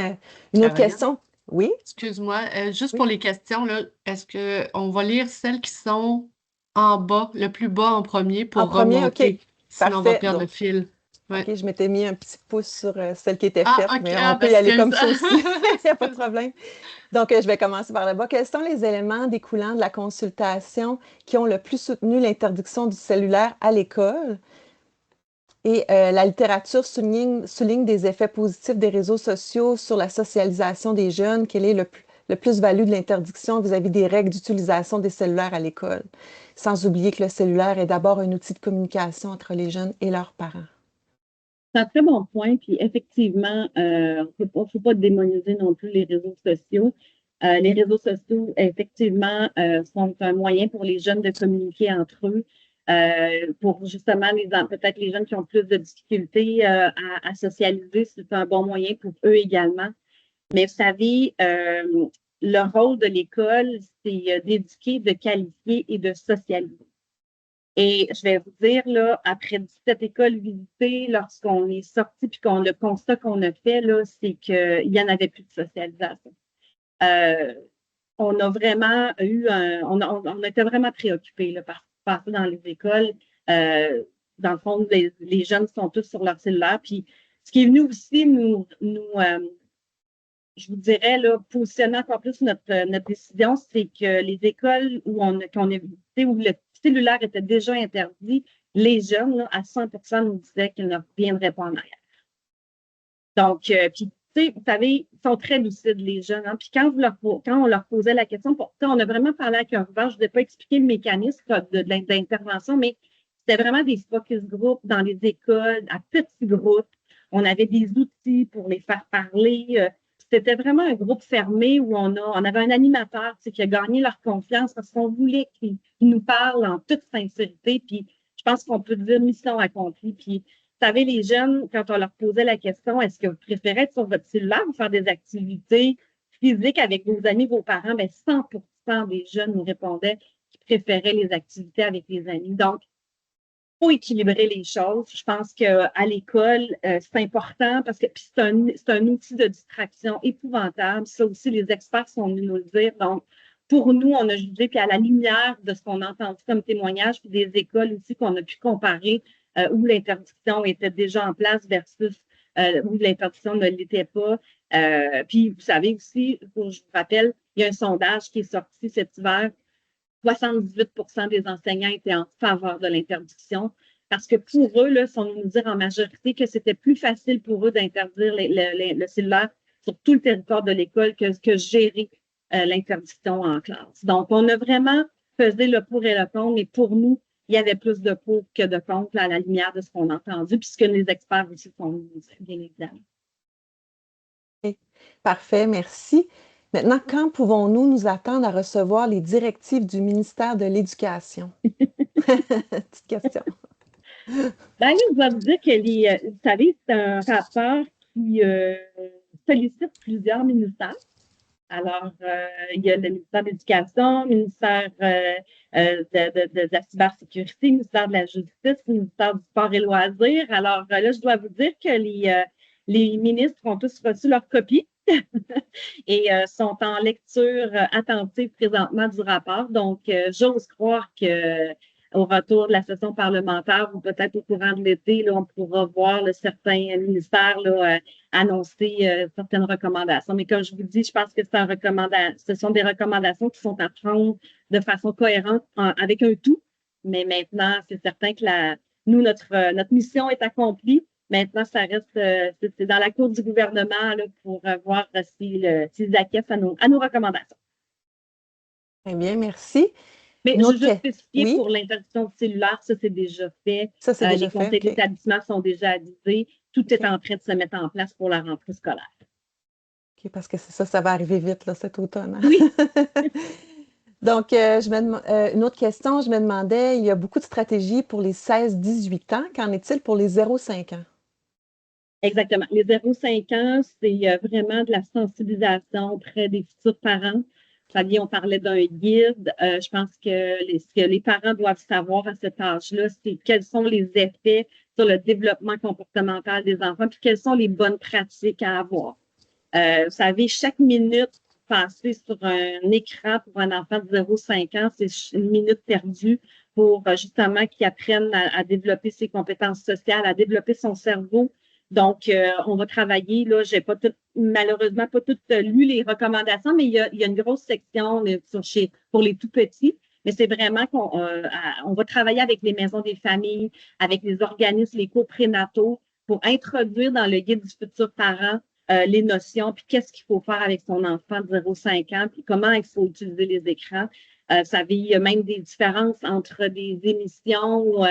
Speaker 3: une autre
Speaker 1: Caroline,
Speaker 3: question. Oui?
Speaker 1: excuse-moi, juste
Speaker 3: Oui.
Speaker 1: pour les questions, là, est-ce qu'on va lire celles qui sont en bas, le plus bas en premier
Speaker 3: En
Speaker 1: pour
Speaker 3: premier, OK.
Speaker 1: remonter? Sinon, on va
Speaker 3: Parfait.
Speaker 1: perdre le
Speaker 3: Donc,
Speaker 1: fil. Ouais.
Speaker 3: OK, je m'étais mis un petit pouce sur celle qui était
Speaker 1: Ah,
Speaker 3: faite,
Speaker 1: OK.
Speaker 3: mais
Speaker 1: Ah,
Speaker 3: on peut
Speaker 1: ben,
Speaker 3: y aller
Speaker 1: excuse.
Speaker 3: comme ça aussi. Il n'y a pas de problème. Donc, je vais commencer par là-bas. Quels sont les éléments découlant de la consultation qui ont le plus soutenu l'interdiction du cellulaire à l'école? Et la littérature souligne des effets positifs des réseaux sociaux sur la socialisation des jeunes. Quel est le plus-value de l'interdiction vis-à-vis des règles d'utilisation des cellulaires à l'école? Sans oublier que le cellulaire est d'abord un outil de communication entre les jeunes et leurs parents.
Speaker 2: C'est un très bon point. Puis effectivement, faut pas démoniser non plus les réseaux sociaux. Les réseaux sociaux, effectivement, sont un moyen pour les jeunes de communiquer entre eux, pour justement peut-être les jeunes qui ont plus de difficultés à socialiser, c'est un bon moyen pour eux également. Mais vous savez, le rôle de l'école, c'est d'éduquer, de qualifier et de socialiser. Et je vais vous dire, là, après 17 écoles visitées, lorsqu'on est sorti puis le constat qu'on a fait, là, c'est qu'il n'y en avait plus de socialisation. On a vraiment on était vraiment préoccupés là, par ce qui se passait dans les écoles. Dans le fond, les jeunes sont tous sur leur cellulaire. Puis, ce qui est venu aussi je vous dirais, là, positionner encore plus notre décision, c'est que les écoles qu'on a visitées, où le cellulaire était déjà interdit, les jeunes, là, à 100% nous disaient qu'ils ne reviendraient pas en arrière. Donc, puis, tu sais, vous savez, ils sont très lucides, les jeunes. Hein? Puis quand on leur posait la question, on a vraiment parlé avec un ouvert, je ne vais pas expliquer le mécanisme de l'intervention, mais c'était vraiment des focus group dans les écoles, à petits groupes. On avait des outils pour les faire parler. C'était vraiment un groupe fermé où on avait un animateur qui a gagné leur confiance parce qu'on voulait qu'ils nous parlent en toute sincérité. Puis je pense qu'on peut dire mission accomplie. Puis vous savez, les jeunes, quand on leur posait la question, est-ce que vous préférez être sur votre cellulaire ou faire des activités physiques avec vos amis, vos parents? Bien, 100% des jeunes nous répondaient qu'ils préféraient les activités avec les amis. Donc, il faut équilibrer les choses. Je pense qu'à l'école, c'est important parce que c'est un outil de distraction épouvantable. Ça aussi, les experts sont venus nous le dire. Donc, pour nous, on a jugé, puis à la lumière de ce qu'on a entendu comme témoignage, puis des écoles aussi qu'on a pu comparer, où l'interdiction était déjà en place versus où l'interdiction ne l'était pas. Puis, vous savez aussi, je vous rappelle, il y a un sondage qui est sorti cet hiver. 78% des enseignants étaient en faveur de l'interdiction parce que pour eux, là, sont nous dire en majorité que c'était plus facile pour eux d'interdire le cellulaire sur tout le territoire de l'école que gérer l'interdiction en classe. Donc, on a vraiment pesé le pour et le contre, mais pour nous, il y avait plus de pour que de contre là, à la lumière de ce qu'on a entendu, puisque les experts aussi sont nous dire, bien évidemment.
Speaker 3: Okay. Parfait, merci. Maintenant, quand pouvons-nous nous attendre à recevoir les directives du ministère de l'Éducation? Petite question.
Speaker 2: Ben là, je dois vous dire que vous savez, c'est un rapport qui sollicite plusieurs ministères. Alors, il y a le ministère de l'Éducation, le ministère de la cybersécurité, le ministère de la Justice, le ministère du Sport et Loisirs. Alors là, je dois vous dire que les ministres ont tous reçu leur copie. et sont en lecture attentive présentement du rapport. Donc, j'ose croire que au retour de la session parlementaire ou peut-être au courant de l'été, là, on pourra voir certains ministères là, annoncer certaines recommandations. Mais comme je vous dis, je pense que ce sont des recommandations qui sont à prendre de façon cohérente avec un tout. Mais maintenant, c'est certain que nous, notre mission est accomplie. Maintenant, ça reste c'est dans la cour du gouvernement là, pour voir s'ils acquiescent à nos recommandations.
Speaker 3: Très bien, merci.
Speaker 2: Mais
Speaker 3: Une
Speaker 2: je
Speaker 3: autre
Speaker 2: veux juste
Speaker 3: que-
Speaker 2: spécifier
Speaker 3: Oui,
Speaker 2: pour l'interdiction cellulaire, ça c'est déjà fait.
Speaker 3: ça c'est déjà
Speaker 2: Les
Speaker 3: fait.
Speaker 2: conseils
Speaker 3: OK.
Speaker 2: d'établissement sont déjà avisés. Tout est
Speaker 3: OK.
Speaker 2: en train de se mettre en place pour la rentrée scolaire.
Speaker 3: OK, parce que c'est ça, ça va arriver vite là, cet automne, hein.
Speaker 2: Oui.
Speaker 3: Donc, une autre question, je me demandais, il y a beaucoup de stratégies pour les 16-18 ans. Qu'en est-il pour les 0-5 ans?
Speaker 2: Exactement. Les 0-5 ans, c'est vraiment de la sensibilisation auprès des futurs parents. Fabien, on parlait d'un guide. Je pense que ce que les parents doivent savoir à cet âge-là, c'est quels sont les effets sur le développement comportemental des enfants, puis quelles sont les bonnes pratiques à avoir. Vous savez, chaque minute passée sur un écran pour un enfant de 0-5 ans, c'est une minute perdue pour justement qu'il apprenne à développer ses compétences sociales, à développer son cerveau. Donc, on va travailler, là, j'ai pas malheureusement pas toutes lu les recommandations, mais il y a une grosse section pour les tout petits. Mais c'est vraiment qu'on va travailler avec les maisons des familles, avec les organismes, les cours prénataux, pour introduire dans le guide du futur parent les notions, puis qu'est-ce qu'il faut faire avec son enfant de 0-5 ans, puis comment il faut utiliser les écrans. Vous savez, il y a même des différences entre des émissions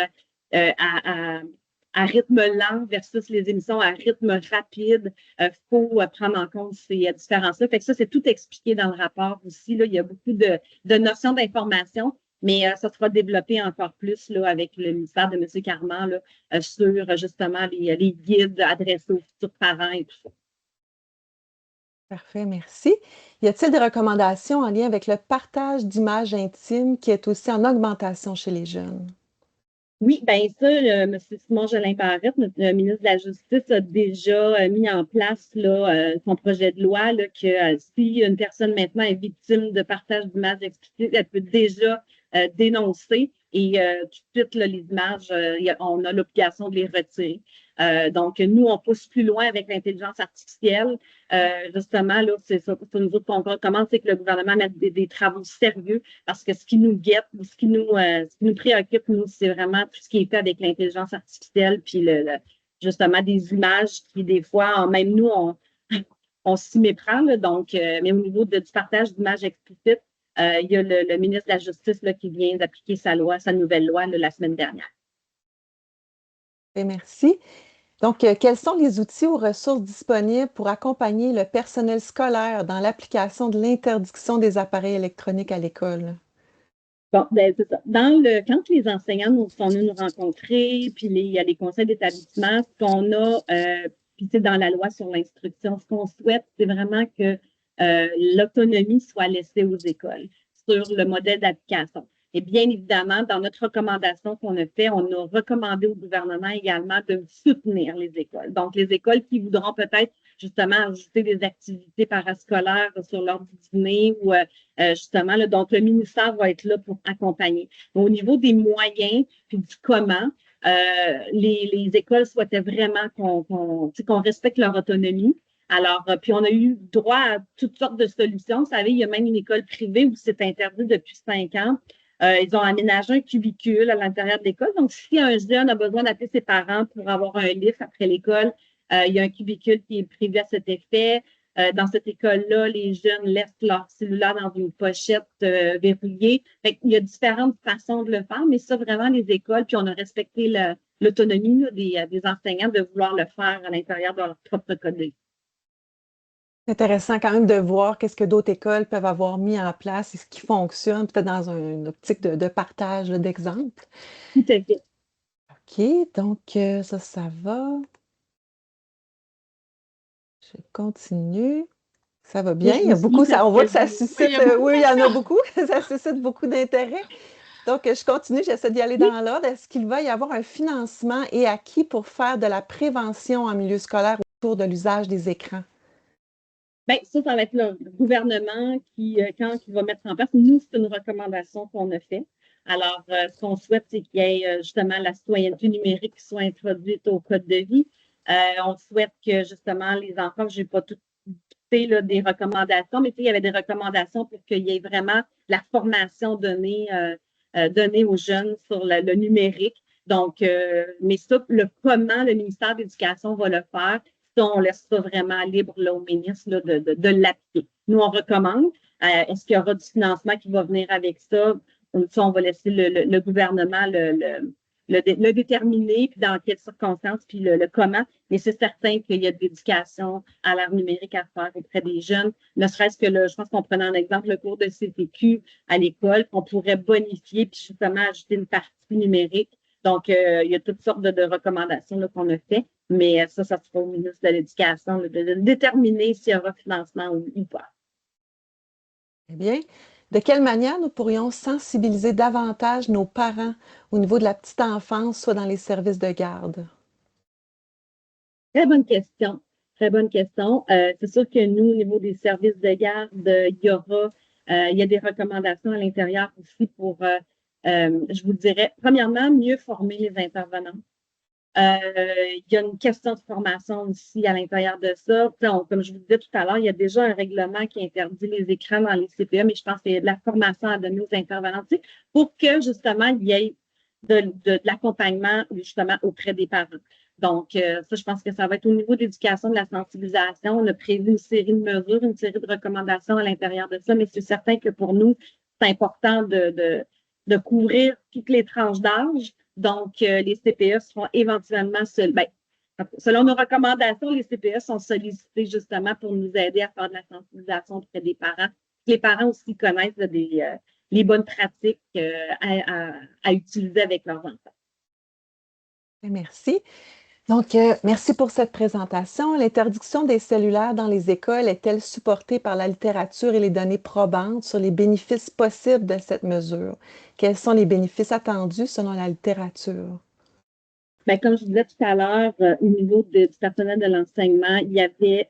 Speaker 2: à rythme lent versus les émissions à rythme rapide. Il faut prendre en compte ces différences-là. Fait que ça, c'est tout expliqué dans le rapport aussi. Là. Il y a beaucoup de notions d'information, mais ça sera développé encore plus là, avec le ministère de M. Carman là, sur justement les guides adressés aux futurs parents et tout ça.
Speaker 3: Parfait, merci. Y a-t-il des recommandations en lien avec le partage d'images intimes qui est aussi en augmentation chez les jeunes?
Speaker 2: Oui, bien ça, M. Simon Jolin Barrette, notre ministre de la Justice, a déjà mis en place là, son projet de loi là, que si une personne maintenant est victime de partage d'images explicites, elle peut déjà dénoncer et tout de suite, là, les images, on a l'obligation de les retirer. Donc, nous, on pousse plus loin avec l'intelligence artificielle. Justement, là, c'est ça, pour nous autres qu'on recommande, c'est que le gouvernement mette des travaux sérieux parce que ce qui nous guette, ce qui nous préoccupe, nous, c'est vraiment tout ce qui est fait avec l'intelligence artificielle, puis justement des images qui, des fois, même nous, on s'y méprend. Là, donc, mais au niveau du partage d'images explicites, il y a le ministre de la Justice là, qui vient d'appliquer sa nouvelle loi là, la semaine dernière.
Speaker 3: Et merci. Donc, quels sont les outils ou ressources disponibles pour accompagner le personnel scolaire dans l'application de l'interdiction des appareils électroniques à l'école?
Speaker 2: Bon, ben, c'est ça. Quand les enseignants sont venus nous rencontrer, puis il y a les conseils d'établissement, ce qu'on a, puis c'est dans la loi sur l'instruction, ce qu'on souhaite, c'est vraiment que l'autonomie soit laissée aux écoles sur le modèle d'application. Et bien évidemment, dans notre recommandation qu'on a fait, on a recommandé au gouvernement également de soutenir les écoles. Donc, les écoles qui voudront peut-être justement ajouter des activités parascolaires sur leur dîner ou justement, là, donc le ministère va être là pour accompagner. Au niveau des moyens puis du comment, les écoles souhaitaient vraiment qu'on respecte leur autonomie. Alors, puis on a eu droit à toutes sortes de solutions. Vous savez, il y a même une école privée où c'est interdit depuis 5 ans. Ils ont aménagé un cubicule à l'intérieur de l'école. Donc, si un jeune a besoin d'appeler ses parents pour avoir un livre après l'école, il y a un cubicule qui est prévu à cet effet. Dans cette école-là, les jeunes laissent leur cellulaire dans une pochette verrouillée. Il y a différentes façons de le faire, mais ça, vraiment, les écoles, puis on a respecté l'autonomie des enseignants de vouloir le faire à l'intérieur de leur propre code.
Speaker 3: C'est intéressant quand même de voir qu'est-ce que d'autres écoles peuvent avoir mis en place et ce qui fonctionne, peut-être dans une optique de partage d'exemples.
Speaker 2: Tout à fait.
Speaker 3: OK, donc ça va. Je continue. Ça va bien. Il y a beaucoup, on voit que ça suscite, oui, il y en a beaucoup, ça suscite beaucoup d'intérêt. Donc, je continue, j'essaie d'y aller dans l'ordre. Est-ce qu'il va y avoir un financement et à qui pour faire de la prévention en milieu scolaire autour de l'usage des écrans?
Speaker 2: Bien, ça va être le gouvernement quand il va mettre en place. Nous, c'est une recommandation qu'on a fait. Alors, ce qu'on souhaite, c'est qu'il y ait justement la citoyenneté numérique qui soit introduite au code de vie. On souhaite que justement les enfants, je n'ai pas tout fait là, des recommandations, mais il y avait des recommandations pour qu'il y ait vraiment la formation donnée aux jeunes sur le numérique. Donc, mais ça, comment le ministère de l'Éducation va le faire, ça, on laisse ça vraiment libre là, au ministre là, de l'appliquer. Nous, on recommande. Est-ce qu'il y aura du financement qui va venir avec ça? Ça, on va laisser le gouvernement le déterminer, puis dans quelles circonstances, puis le comment. Mais c'est certain qu'il y a de l'éducation à l'ère numérique à faire auprès des jeunes. Ne serait-ce que, je pense qu'on prenait en exemple le cours de CTQ à l'école, qu'on pourrait bonifier, puis justement ajouter une partie numérique. Donc, il y a toutes sortes de recommandations qu'on a fait, mais ça sera au ministre de l'Éducation de déterminer s'il y aura financement ou pas.
Speaker 3: Eh bien, de quelle manière nous pourrions sensibiliser davantage nos parents au niveau de la petite enfance, soit dans les services de garde?
Speaker 2: Très bonne question. Très bonne question. C'est sûr que nous, au niveau des services de garde, il y a des recommandations à l'intérieur aussi pour, je vous dirais, premièrement, mieux former les intervenants. Il y a une question de formation aussi à l'intérieur de ça. Comme je vous disais tout à l'heure, il y a déjà un règlement qui interdit les écrans dans les CPE, mais je pense qu'il y a de la formation à donner aux intervenants pour que justement il y ait de l'accompagnement justement auprès des parents. Donc, ça, je pense que ça va être au niveau de l'éducation, de la sensibilisation. On a prévu une série de mesures, une série de recommandations à l'intérieur de ça, mais c'est certain que pour nous, c'est important de couvrir toutes les tranches d'âge. Donc, les CPE seront éventuellement selon nos recommandations, les CPE sont sollicités justement pour nous aider à faire de la sensibilisation auprès des parents. Les parents aussi connaissent les bonnes pratiques à utiliser avec leurs enfants.
Speaker 3: Merci. Donc, merci pour cette présentation. L'interdiction des cellulaires dans les écoles est-elle supportée par la littérature et les données probantes sur les bénéfices possibles de cette mesure? Quels sont les bénéfices attendus selon la littérature?
Speaker 2: Bien, comme je disais tout à l'heure, au niveau du personnel de l'enseignement, il y avait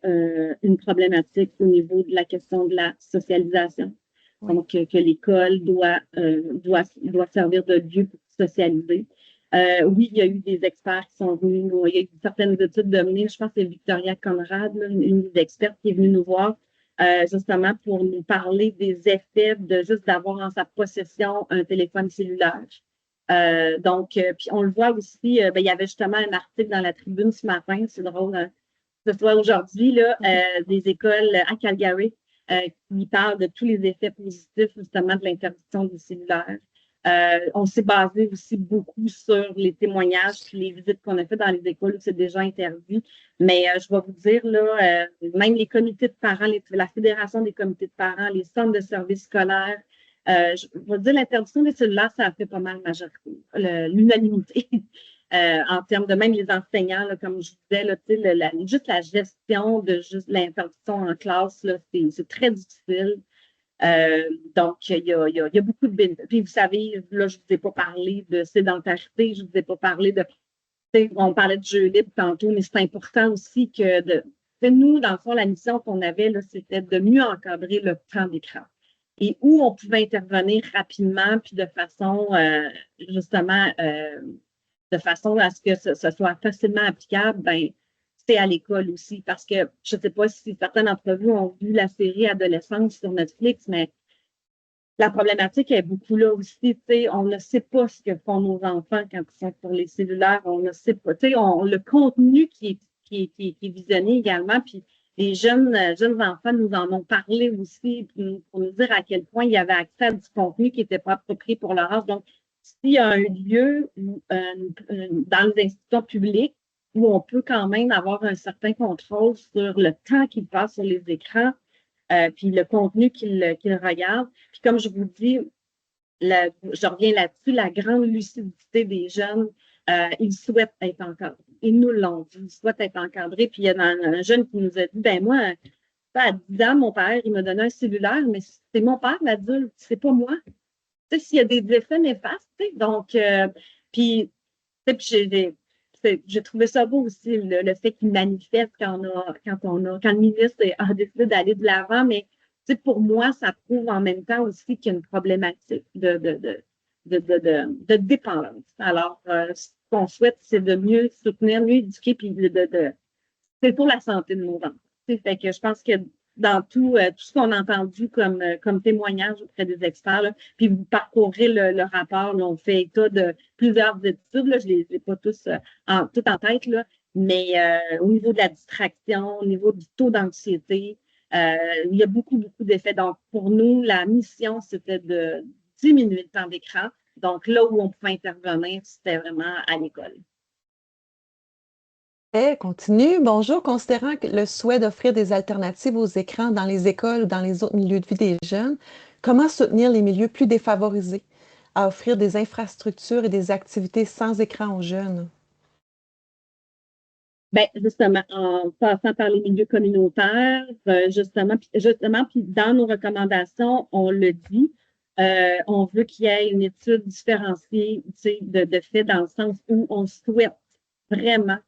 Speaker 2: une problématique au niveau de la question de la socialisation. Oui. Donc, que l'école doit servir de lieu pour socialiser. Oui, il y a eu des experts qui sont venus nous, il y a eu certaines études menées, je pense que c'est Victoria Conrad, une des expertes qui est venue nous voir justement pour nous parler des effets de juste d'avoir en sa possession un téléphone cellulaire. Donc, puis on le voit aussi, il y avait justement un article dans la Tribune ce matin, c'est drôle, hein, que ce soit aujourd'hui, là, des écoles à Calgary qui parlent de tous les effets positifs justement de l'interdiction du cellulaire. On s'est basé aussi beaucoup sur les témoignages et les visites qu'on a fait dans les écoles où c'est déjà interdit. Mais je vais vous dire, là, même les comités de parents, la Fédération des comités de parents, les centres de services scolaires, je vais dire l'interdiction des cellulaires, ça a fait pas mal majorité, l'unanimité. En termes de même les enseignants, là, comme je disais, là, juste la gestion de juste l'interdiction en classe, là, c'est très difficile. Donc, il y a beaucoup de bénéfices. Puis, vous savez, là, je ne vous ai pas parlé de sédentarité, je ne vous ai pas parlé on parlait de jeux libres tantôt, mais c'est important aussi que nous, dans le fond, la mission qu'on avait, là, c'était de mieux encadrer le temps d'écran. Et où on pouvait intervenir rapidement, puis de façon, justement, de façon à ce que ce soit facilement applicable, ben, c'est à l'école aussi. Parce que je ne sais pas si certains d'entre vous ont vu la série Adolescence sur Netflix, mais la problématique est beaucoup là aussi. On ne sait pas ce que font nos enfants quand ils sont sur les cellulaires. On ne sait pas. Le contenu qui est visionné également, puis les jeunes enfants nous en ont parlé aussi pour nous dire à quel point il y avait accès à du contenu qui n'était pas approprié pour leur âge. Donc, s'il y a un lieu dans les institutions publiques où on peut quand même avoir un certain contrôle sur le temps qu'ils passent sur les écrans, puis le contenu qu'ils regardent. Puis comme je vous dis, je reviens là-dessus, la grande lucidité des jeunes, ils souhaitent être encadrés. Ils nous l'ont dit, ils souhaitent être encadrés. Puis il y a un jeune qui nous a dit, ben moi, à 10 ans, mon père, il m'a donné un cellulaire, mais c'est mon père, l'adulte, c'est pas moi. Tu sais, s'il y a des effets néfastes, tu sais, donc, puis c'est j'ai trouvé ça beau aussi, le fait qu'ils manifestent quand le ministre a décidé d'aller de l'avant, mais pour moi, ça prouve en même temps aussi qu'il y a une problématique de dépendance. Alors, ce qu'on souhaite, c'est de mieux soutenir, mieux éduquer, puis c'est pour la santé de nos enfants. Fait que je pense que dans tout ce qu'on a entendu comme témoignage auprès des experts, là, puis vous parcourez le rapport, là, on fait état de plusieurs études, là, je ne les ai pas tous toutes en tête, là, mais au niveau de la distraction, au niveau du taux d'anxiété, il y a beaucoup, beaucoup d'effets. Donc, pour nous, la mission, c'était de diminuer le temps d'écran. Donc, là où on pouvait intervenir, c'était vraiment à l'école.
Speaker 3: Continue. Bonjour. Considérant que le souhait d'offrir des alternatives aux écrans dans les écoles ou dans les autres milieux de vie des jeunes, comment soutenir les milieux plus défavorisés à offrir des infrastructures et des activités sans écran aux jeunes?
Speaker 2: Bien, justement, en passant par les milieux communautaires, justement, puis dans nos recommandations, on le dit, on veut qu'il y ait une étude différenciée, de fait, dans le sens où on souhaite vraiment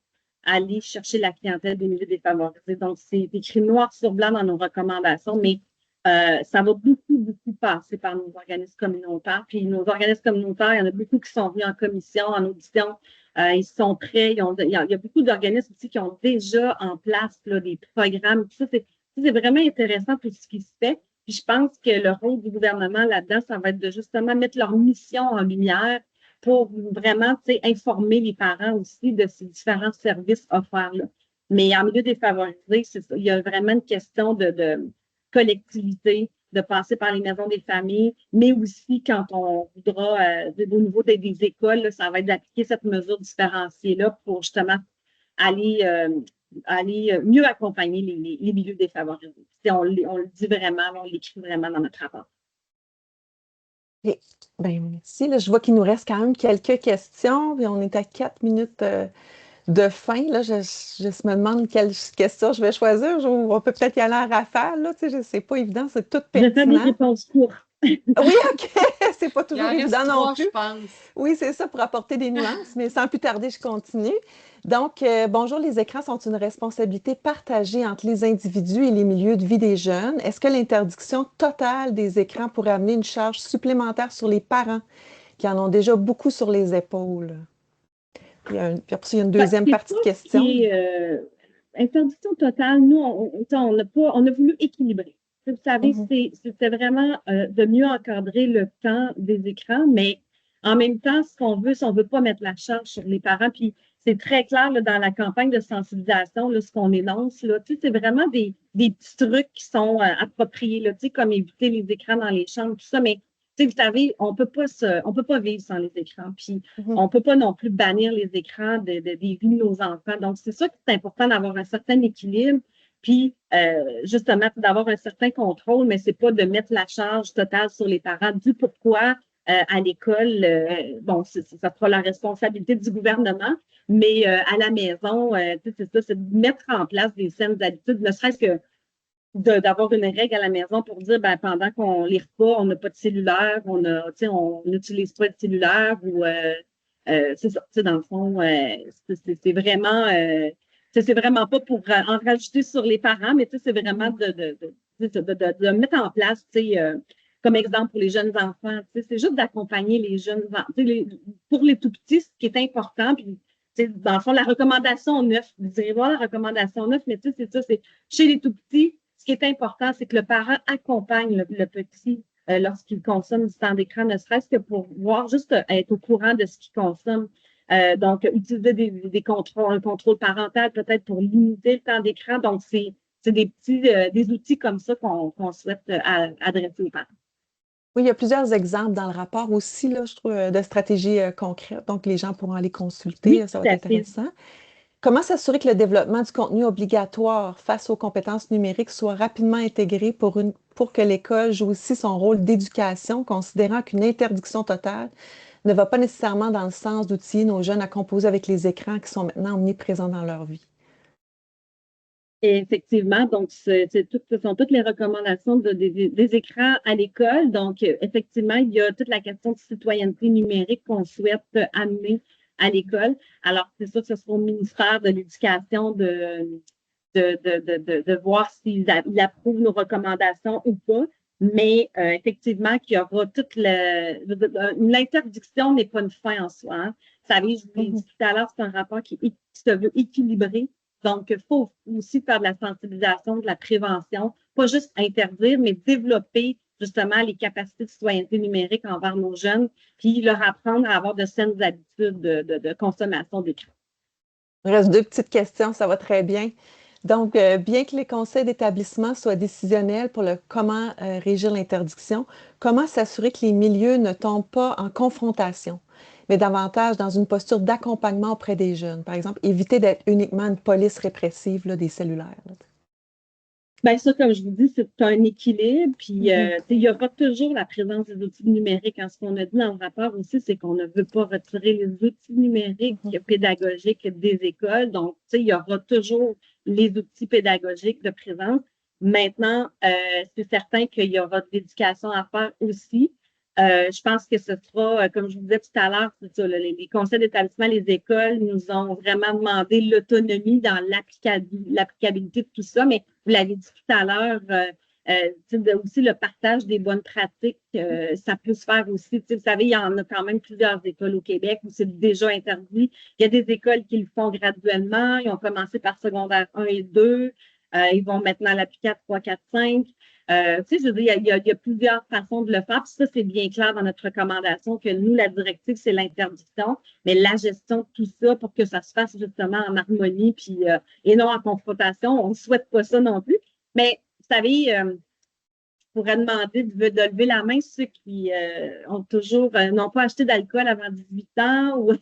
Speaker 2: aller chercher la clientèle des milieux défavorisés. Donc, c'est écrit noir sur blanc dans nos recommandations, mais ça va beaucoup, beaucoup passer par nos organismes communautaires. Puis nos organismes communautaires, il y en a beaucoup qui sont venus en commission, en audition. Ils sont prêts. Il y a beaucoup d'organismes aussi qui ont déjà en place là, des programmes. Ça, c'est vraiment intéressant tout ce qui se fait. Puis je pense que le rôle du gouvernement là-dedans, ça va être de justement mettre leur mission en lumière pour vraiment informer les parents aussi de ces différents services offerts-là. Mais en milieu défavorisé, c'est ça. Il y a vraiment une question de collectivité, de passer par les maisons des familles, mais aussi quand on voudra, au niveau des écoles, là, ça va être d'appliquer cette mesure différenciée-là pour justement aller mieux accompagner les milieux défavorisés. On le dit vraiment, on l'écrit vraiment dans notre rapport.
Speaker 3: Okay. Ben, merci. Là, je vois qu'il nous reste quand même quelques questions. Puis on est à 4 minutes de fin. Là, je me demande quelle question je vais choisir. On peut peut-être y aller en rafale. Là, c'est pas évident, c'est tout pertinent.
Speaker 2: Je fais des réponses courtes.
Speaker 3: Oui, OK. C'est pas toujours évident non plus.
Speaker 1: Je pense.
Speaker 3: Oui, c'est ça, pour apporter des nuances, mais sans plus tarder, je continue. Donc, bonjour, les écrans sont une responsabilité partagée entre les individus et les milieux de vie des jeunes. Est-ce que l'interdiction totale des écrans pourrait amener une charge supplémentaire sur les parents qui en ont déjà beaucoup sur les épaules? Puis il y a une deuxième partie de question.
Speaker 2: Interdiction totale, nous, on a voulu équilibrer. Vous savez, c'était vraiment de mieux encadrer le temps des écrans, mais en même temps, ce qu'on veut, c'est on ne veut pas mettre la charge sur les parents. Puis c'est très clair là, dans la campagne de sensibilisation, là, ce qu'on énonce, là, c'est vraiment des petits trucs qui sont appropriés, là, comme éviter les écrans dans les chambres, tout ça, mais vous savez, on peut pas vivre sans les écrans. Puis, on peut pas non plus bannir les écrans des vies de nos enfants. Donc, c'est ça que c'est important d'avoir un certain équilibre. Puis, justement, d'avoir un certain contrôle, mais c'est pas de mettre la charge totale sur les parents du pourquoi à l'école. Bon, ça sera la responsabilité du gouvernement, mais à la maison, c'est ça, c'est de mettre en place des saines habitudes, ne serait-ce que d'avoir une règle à la maison pour dire ben, pendant qu'on lit pas, on n'a pas de cellulaire, on n'utilise pas de cellulaire ou c'est ça, dans le fond, c'est vraiment pas pour en rajouter sur les parents, mais c'est vraiment de mettre en place, comme exemple pour les jeunes enfants, c'est juste d'accompagner les jeunes enfants. Pour les tout petits, ce qui est important, puis dans le fond, la recommandation 9, vous irez voir la recommandation 9, mais c'est ça, c'est chez les tout petits, ce qui est important, c'est que le parent accompagne le petit lorsqu'il consomme du temps d'écran, ne serait-ce que pour voir juste être au courant de ce qu'il consomme. Donc, utiliser un contrôle parental peut-être pour limiter le temps d'écran. Donc, c'est des outils comme ça qu'on souhaite adresser aux parents.
Speaker 3: Oui, il y a plusieurs exemples dans le rapport aussi, là, je trouve, de stratégies concrètes. Donc, les gens pourront aller consulter,
Speaker 2: oui,
Speaker 3: ça va être intéressant. Comment s'assurer que le développement du contenu obligatoire face aux compétences numériques soit rapidement intégré pour que l'école joue aussi son rôle d'éducation, considérant qu'une interdiction totale ne va pas nécessairement dans le sens d'outiller nos jeunes à composer avec les écrans qui sont maintenant omniprésents dans leur vie?
Speaker 2: Et effectivement, donc, ce sont toutes les recommandations des écrans à l'école. Donc, effectivement, il y a toute la question de citoyenneté numérique qu'on souhaite amener à l'école. Alors, c'est sûr que ce sera au ministère de l'Éducation de voir s'il approuve nos recommandations ou pas. Mais effectivement, qu'il y aura toute l'interdiction n'est pas une fin en soi. Hein. Vous savez, je vous l'ai dit tout à l'heure, c'est un rapport qui se veut équilibré. Donc, il faut aussi faire de la sensibilisation, de la prévention, pas juste interdire, mais développer justement les capacités de citoyenneté numérique envers nos jeunes, puis leur apprendre à avoir de saines habitudes de consommation d'écran.
Speaker 3: Il reste 2 petites questions, ça va très bien. Donc, bien que les conseils d'établissement soient décisionnels pour comment régir l'interdiction, comment s'assurer que les milieux ne tombent pas en confrontation, mais davantage dans une posture d'accompagnement auprès des jeunes? Par exemple, éviter d'être uniquement une police répressive là, des cellulaires. Là.
Speaker 2: Bien, ça, comme je vous dis, c'est un équilibre. Puis, il y aura toujours la présence des outils numériques. Ce qu'on a dit dans le rapport aussi, c'est qu'on ne veut pas retirer les outils numériques pédagogiques des écoles. Donc, il y aura toujours les outils pédagogiques de présence. Maintenant, c'est certain qu'il y aura de l'éducation à faire aussi. Je pense que ce sera, comme je vous disais tout à l'heure, c'est ça, les conseils d'établissement, les écoles nous ont vraiment demandé l'autonomie dans l'applicabilité de tout ça, mais vous l'avez dit tout à l'heure, aussi le partage des bonnes pratiques, ça peut se faire aussi. Vous savez, il y en a quand même plusieurs écoles au Québec où c'est déjà interdit. Il y a des écoles qui le font graduellement. Ils ont commencé par secondaire 1 et 2. Ils vont maintenant l'appliquer à 3, 4, 5. Je veux dire, il y a plusieurs façons de le faire. Puis ça, c'est bien clair dans notre recommandation que nous, la directive, c'est l'interdiction, mais la gestion de tout ça pour que ça se fasse justement en harmonie puis, et non en confrontation. On ne souhaite pas ça non plus. Mais vous savez, je pourrais demander de lever la main ceux qui ont toujours n'ont pas acheté d'alcool avant 18 ans. Ou,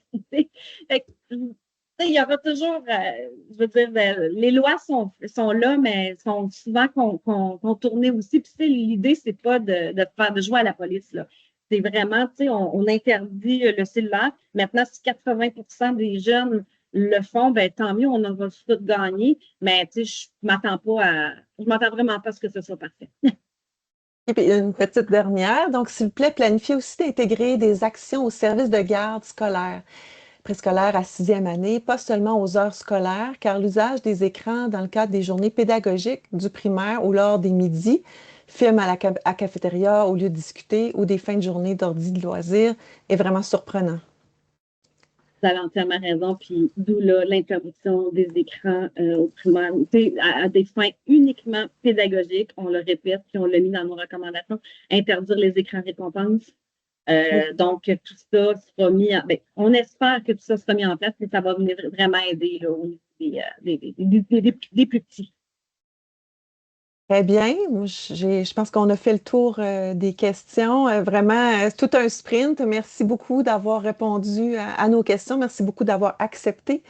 Speaker 2: il y aura toujours, je veux dire, les lois sont là, mais sont souvent contournées aussi. Puis, l'idée, c'est pas de jouer à la police, là. C'est vraiment, on interdit le cellulaire. Maintenant, si 80% des jeunes le font, ben tant mieux, on aura tout gagné. Mais, je m'attends vraiment pas à ce que ce soit parfait.
Speaker 3: Et puis, une petite dernière. Donc, s'il vous plaît, planifiez aussi d'intégrer des actions au service de garde scolaire. Préscolaire à 6e année, pas seulement aux heures scolaires, car l'usage des écrans dans le cadre des journées pédagogiques du primaire ou lors des midis, films à cafétéria au lieu de discuter ou des fins de journée d'ordi de loisirs est vraiment surprenant.
Speaker 2: Vous avez entièrement raison, puis d'où l'interdiction des écrans au primaire, à des fins uniquement pédagogiques, on le répète, puis on l'a mis dans nos recommandations, interdire les écrans récompenses. Donc, tout ça sera mis on espère que tout ça sera mis en place et ça va venir vraiment aider là, au niveau des plus petits.
Speaker 3: Très bien. Je pense qu'on a fait le tour des questions. Vraiment, c'est tout un sprint. Merci beaucoup d'avoir répondu à nos questions. Merci beaucoup d'avoir accepté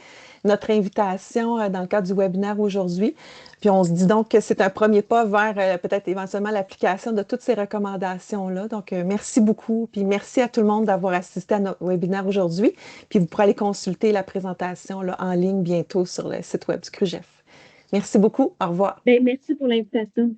Speaker 3: notre invitation dans le cadre du webinaire aujourd'hui. Puis on se dit donc que c'est un premier pas vers peut-être éventuellement l'application de toutes ces recommandations-là. Donc, merci beaucoup. Puis merci à tout le monde d'avoir assisté à notre webinaire aujourd'hui. Puis vous pourrez aller consulter la présentation là, en ligne bientôt sur le site web du CRUGEF. Merci beaucoup. Au revoir.
Speaker 2: Merci pour l'invitation.